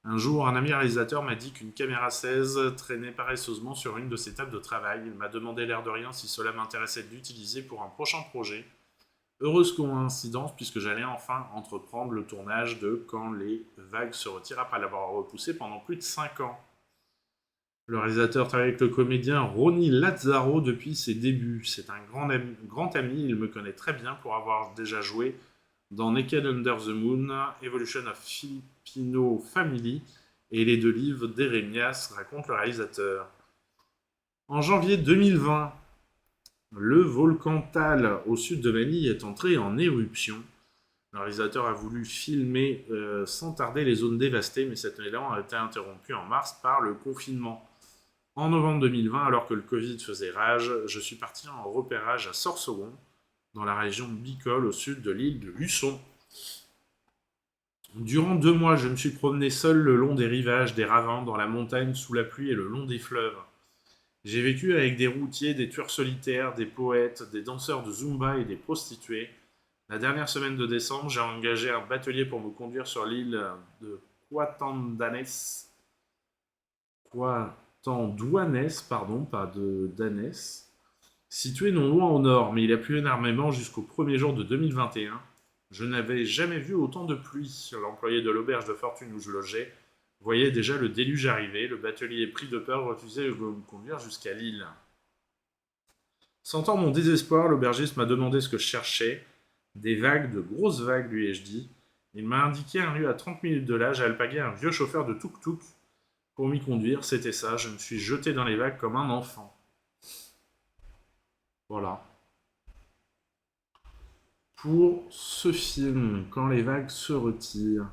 Un jour, un ami réalisateur m'a dit qu'une caméra 16 traînait paresseusement sur une de ses tables de travail. Il m'a demandé l'air de rien si cela m'intéressait de l'utiliser pour un prochain projet. Heureuse coïncidence, puisque j'allais enfin entreprendre le tournage de Quand les vagues se retirent après l'avoir repoussé pendant plus de 5 ans. Le réalisateur travaille avec le comédien Ronnie Lazzaro depuis ses débuts. C'est un grand ami, il me connaît très bien pour avoir déjà joué dans Naked Under the Moon, Evolution of Filipino Family et les 2 livres d'Eremias, raconte le réalisateur. En janvier 2020, le volcan Tal, au sud de Manille, est entré en éruption. Le réalisateur a voulu filmer sans tarder les zones dévastées, mais cet élan a été interrompu en mars par le confinement. En novembre 2020, alors que le Covid faisait rage, je suis parti en repérage à Sorsogon, dans la région Bicol, au sud de l'île de Luçon. Durant 2 mois, je me suis promené seul le long des rivages, des ravins, dans la montagne, sous la pluie et le long des fleuves. J'ai vécu avec des routiers, des tueurs solitaires, des poètes, des danseurs de Zumba et des prostituées. La dernière semaine de décembre, j'ai engagé un batelier pour me conduire sur l'île de Coatandouanes, pas de Danès, située non loin au nord, mais il a plu énormément jusqu'au premier jour de 2021. Je n'avais jamais vu autant de pluie. L'employé de l'auberge de fortune où je logeais voyait déjà le déluge arriver. Le batelier, pris de peur, refusait de me conduire jusqu'à l'île. Sentant mon désespoir, l'aubergiste m'a demandé ce que je cherchais. Des vagues, de grosses vagues, lui ai-je dit. Il m'a indiqué un lieu à 30 minutes de là. J'ai alpagué un vieux chauffeur de tuk-tuk pour m'y conduire. C'était ça, je me suis jeté dans les vagues comme un enfant. Voilà. Pour ce film, Quand les vagues se retirent.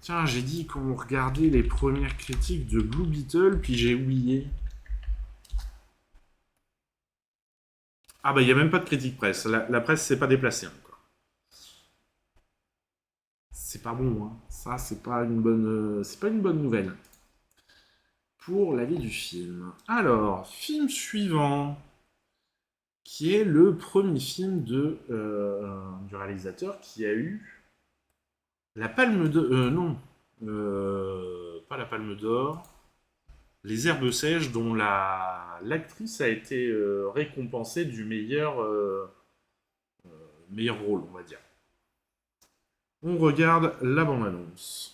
Tiens, j'ai dit qu'on regardait les premières critiques de Blue Beetle, puis j'ai oublié. Ah bah il n'y a même pas de critique presse. La presse s'est pas déplacée encore. C'est pas bon, hein. Ça, c'est pas une bonne nouvelle. Pour l'avis du film. Alors, film suivant, qui est le premier film du réalisateur qui a eu la Palme d'Or, pas la Palme d'Or, Les Herbes Sèches, dont l'actrice a été récompensée du meilleur rôle, on va dire. On regarde la bande-annonce.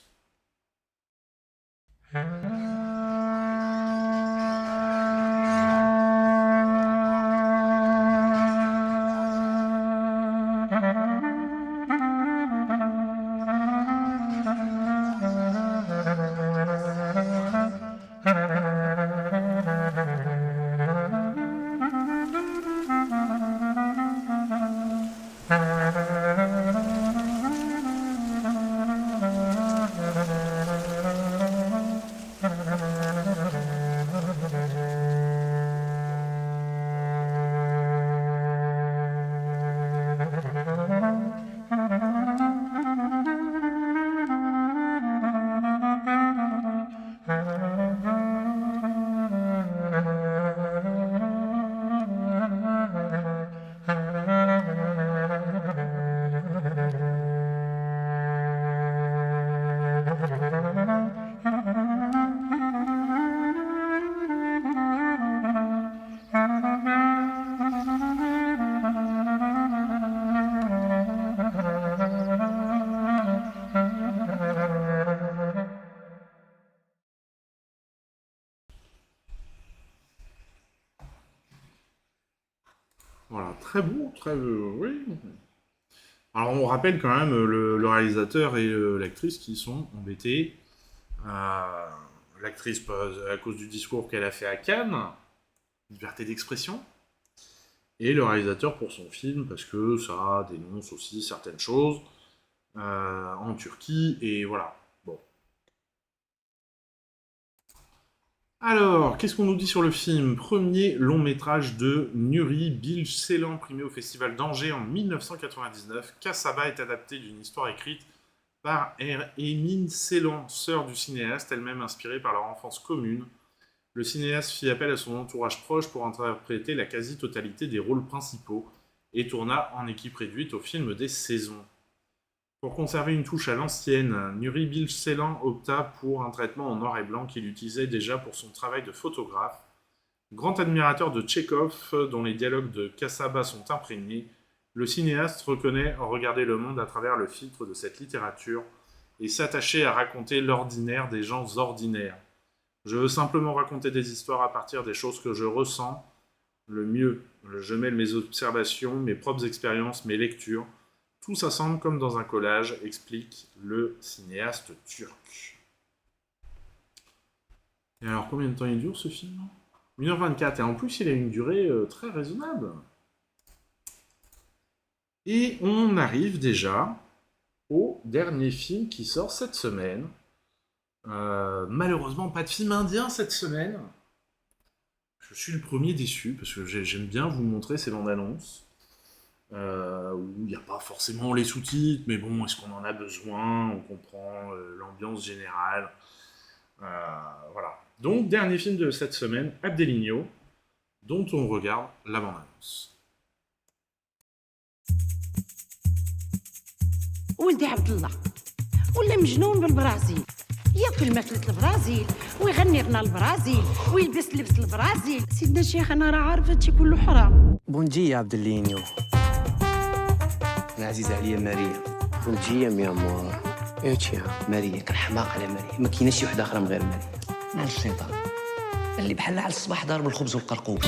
Voilà, très beau, oui. Alors on rappelle quand même le réalisateur et l'actrice qui sont embêtés. L'actrice à cause du discours qu'elle a fait à Cannes, liberté d'expression, et le réalisateur pour son film parce que ça dénonce aussi certaines choses en Turquie, et voilà. Bon. Alors, qu'est-ce qu'on nous dit sur le film? Premier long métrage de Nuri Bilge Ceylan, primé au Festival d'Angers en 1999. Kasaba est adapté d'une histoire écrite par Emin Ceylan, sœur du cinéaste, elle-même inspirée par leur enfance commune. Le cinéaste fit appel à son entourage proche pour interpréter la quasi-totalité des rôles principaux et tourna en équipe réduite au film des saisons. Pour conserver une touche à l'ancienne, Nuri Bilge Ceylan opta pour un traitement en noir et blanc qu'il utilisait déjà pour son travail de photographe. Grand admirateur de Tchekhov, dont les dialogues de Kasaba sont imprégnés, Le cinéaste reconnaît regarder le monde à travers le filtre de cette littérature et s'attacher à raconter l'ordinaire des gens ordinaires. Je veux simplement raconter des histoires à partir des choses que je ressens le mieux. Je mêle mes observations, mes propres expériences, mes lectures. Tout s'assemble comme dans un collage, explique le cinéaste turc. Et alors, combien de temps il dure ce film ? 1h24, et en plus il a une durée très raisonnable. Et on arrive déjà au dernier film qui sort cette semaine. Malheureusement, pas de film indien cette semaine. Je suis le premier déçu, parce que j'aime bien vous montrer ces bandes annonces, où il n'y a pas forcément les sous-titres, mais bon, est-ce qu'on en a besoin ? On comprend l'ambiance générale. Voilà. Donc, dernier film de cette semaine, Abdeligno, dont on regarde la bande-annonce. ولدي عبد الله ولا مجنون بالبرازيل ياكل ماكلة البرازيل ويغني غنى البرازيل ويلبس لبس البرازيل سيدنا الشيخ انا راه عارفه هادشي كله حرام بونجي يا عبد اللينيو انا عزيزه عليا ماريا بونجي يا مي امور ايش يا ماريا كنحماق على ماريا ما كايناش شي وحده اخرى من غير ماريا مع الشيطان اللي بحال على الصباح ضارب الخبز والقرقوب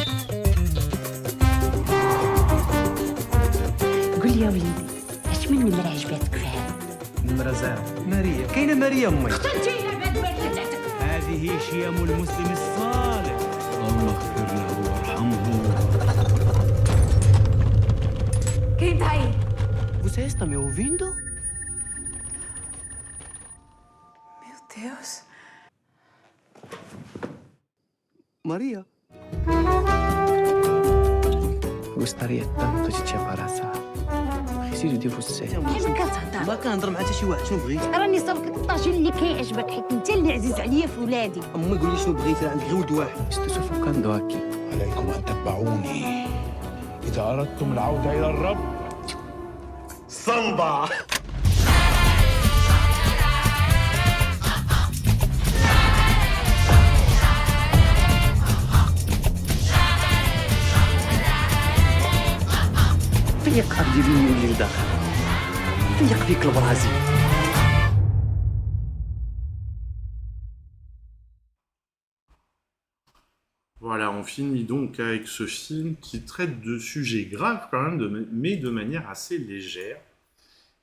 قول لي يا وليدي اش من نمره عجباتك في هذا نمره زاهر ماريا كاينه ماريا امي اخترتي العباد والدتك هذه شيم المسلم الصالح الله اغفر له وارحمه ¿Qué hay? Você está me ouvindo? Meu Deus. Maria. Gostaria tanto de te abraçar. Preciso de você. كيف كتهضر؟ ما كنهضر مع حتى شي واحد شنو بغيتي؟ راني صابك الطاجين اللي كيعجبك حيت انت اللي عزيز عليا في ولادي. امي قولي شنو بغيتي عندك غير ولد واحد. Estou sufocando aqui. عليكم أن تتبعوني إذا أردتم العودة إلى الرب. صنبع. فيق أبدليني اللي لداخل. فيق فيك البرازيل. Voilà, on finit donc avec ce film qui traite de sujets graves quand même, mais de manière assez légère.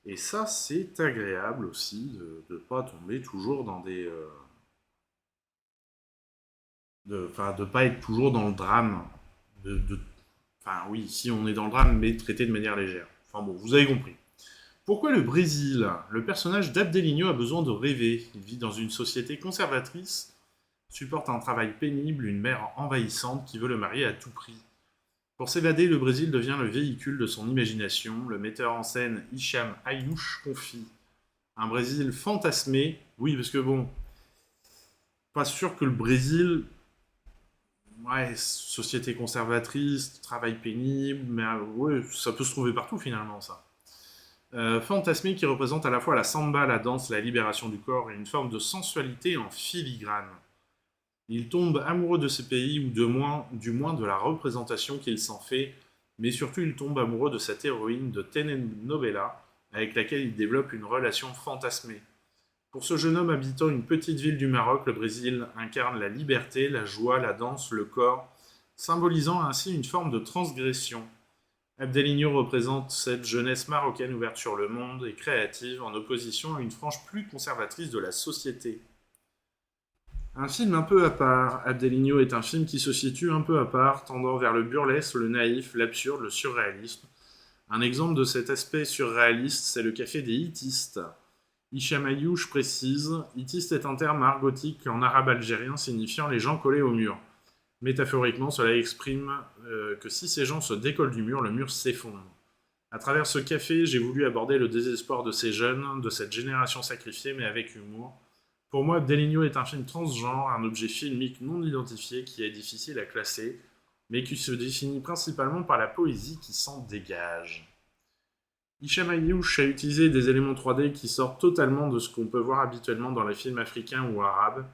Et ça, c'est agréable aussi de ne pas tomber toujours dans des... de pas être toujours dans le drame. Enfin oui, si on est dans le drame, mais traité de manière légère. Enfin bon, vous avez compris. Pourquoi le Brésil ? Le personnage d'Abdeligno a besoin de rêver. Il vit dans une société conservatrice, supporte un travail pénible, une mère envahissante qui veut le marier à tout prix. Pour s'évader, le Brésil devient le véhicule de son imagination. Le metteur en scène Hicham Ayouch confie un Brésil fantasmé. Oui, parce que bon, pas sûr que le Brésil, ouais, société conservatrice, travail pénible, mais ouais, ça peut se trouver partout finalement ça. Fantasmé qui représente à la fois la samba, la danse, la libération du corps et une forme de sensualité en filigrane. Il tombe amoureux de ce pays, ou du moins de la représentation qu'il s'en fait, mais surtout il tombe amoureux de cette héroïne de telenovela, avec laquelle il développe une relation fantasmée. Pour ce jeune homme habitant une petite ville du Maroc, le Brésil incarne la liberté, la joie, la danse, le corps, symbolisant ainsi une forme de transgression. Abdeligno représente cette jeunesse marocaine ouverte sur le monde et créative, en opposition à une frange plus conservatrice de la société. Un film un peu à part, Abdeligno est un film qui se situe un peu à part, tendant vers le burlesque, le naïf, l'absurde, le surréalisme. Un exemple de cet aspect surréaliste, c'est le café des hitistes. Hicham Ayouch précise, hitiste est un terme argotique en arabe algérien signifiant les gens collés au mur. Métaphoriquement, cela exprime que si ces gens se décollent du mur, le mur s'effondre. À travers ce café, j'ai voulu aborder le désespoir de ces jeunes, de cette génération sacrifiée, mais avec humour. Pour moi, Abdeligno est un film transgenre, un objet filmique non identifié qui est difficile à classer, mais qui se définit principalement par la poésie qui s'en dégage. Hicham Ayouch a utilisé des éléments 3D qui sortent totalement de ce qu'on peut voir habituellement dans les films africains ou arabes.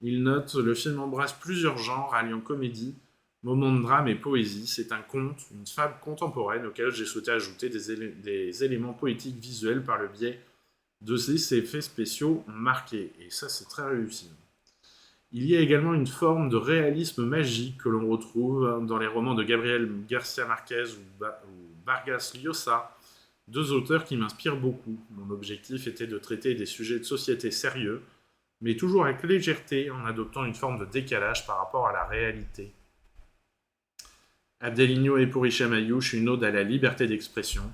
Il note « Le film embrasse plusieurs genres, alliant comédie, Moment de drame et poésie, c'est un conte, une fable contemporaine auquel j'ai souhaité ajouter des éléments poétiques visuels par le biais de ces effets spéciaux marqués. Et ça, c'est très réussi. Il y a également une forme de réalisme magique que l'on retrouve dans les romans de Gabriel García Márquez ou Vargas Llosa, deux auteurs qui m'inspirent beaucoup. Mon objectif était de traiter des sujets de société sérieux, mais toujours avec légèreté, en adoptant une forme de décalage par rapport à la réalité. Abdelinho et pour Hicham Ayouch, une ode à la liberté d'expression,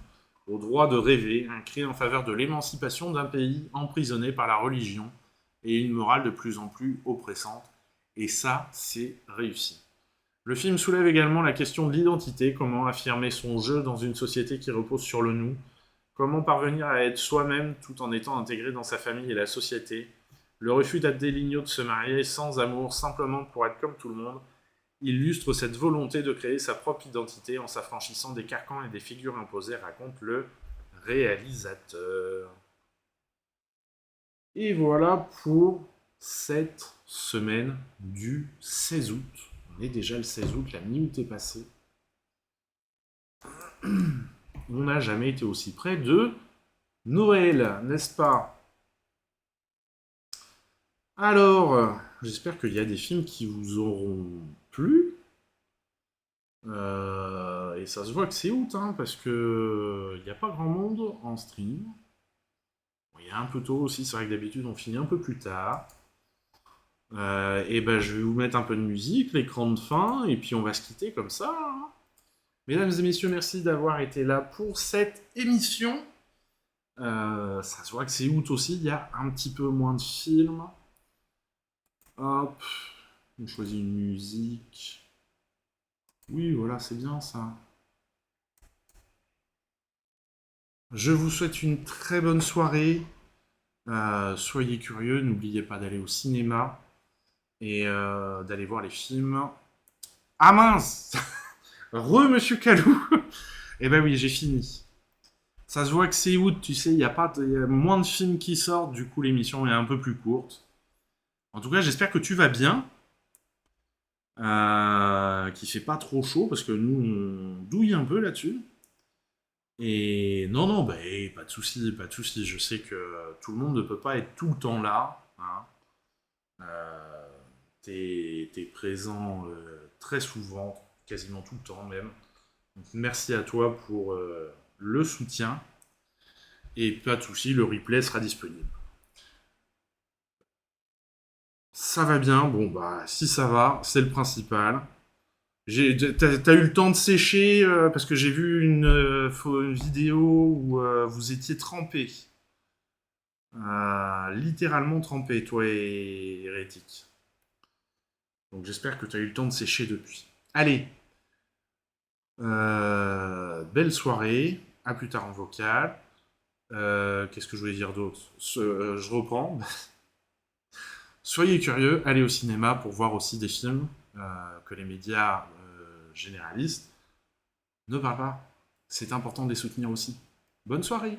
au droit de rêver, un cri en faveur de l'émancipation d'un pays emprisonné par la religion et une morale de plus en plus oppressante. Et ça, c'est réussi. Le film soulève également la question de l'identité, comment affirmer son jeu dans une société qui repose sur le nous, comment parvenir à être soi-même tout en étant intégré dans sa famille et la société, le refus d'Abdelinho de se marier sans amour, simplement pour être comme tout le monde, illustre cette volonté de créer sa propre identité en s'affranchissant des carcans et des figures imposées, raconte le réalisateur. Et voilà pour cette semaine du 16 août. On est déjà le 16 août, la mi-août est passée. On n'a jamais été aussi près de Noël, n'est-ce pas? Alors, j'espère qu'il y a des films qui vous auront plu. Et ça se voit que c'est août, hein, parce que il n'y a pas grand monde en stream. Il y a un peu tôt aussi, c'est vrai que d'habitude on finit un peu plus tard. Et ben je vais vous mettre un peu de musique, l'écran de fin, et puis on va se quitter comme ça. Hein. Mesdames et messieurs, merci d'avoir été là pour cette émission. Ça se voit que c'est août aussi, il y a un petit peu moins de films. Hop, on choisit une musique. Oui, voilà, c'est bien ça. Je vous souhaite une très bonne soirée. Soyez curieux, n'oubliez pas d'aller au cinéma et d'aller voir les films. Ah mince Monsieur Calou. Eh ben oui, j'ai fini. Ça se voit que c'est août, tu sais, il y a moins de films qui sortent, du coup l'émission est un peu plus courte. En tout cas, j'espère que tu vas bien. Qu'il fait pas trop chaud, parce que nous, on douille un peu là-dessus. Et non, bah, pas de souci, pas de souci. Je sais que tout le monde ne peut pas être tout le temps là. Hein. T'es présent très souvent, quasiment tout le temps même. Donc, merci à toi pour le soutien. Et pas de souci, le replay sera disponible. Ça va bien, bon bah si ça va, c'est le principal. T'as eu le temps de sécher parce que j'ai vu une vidéo où vous étiez trempés. Littéralement trempés, toi et Hérétique. Donc j'espère que t'as eu le temps de sécher depuis. Allez, belle soirée, à plus tard en vocal. Qu'est-ce que je voulais dire d'autre? Je reprends. Soyez curieux, allez au cinéma pour voir aussi des films que les médias généralistes ne parlent pas. C'est important de les soutenir aussi. Bonne soirée!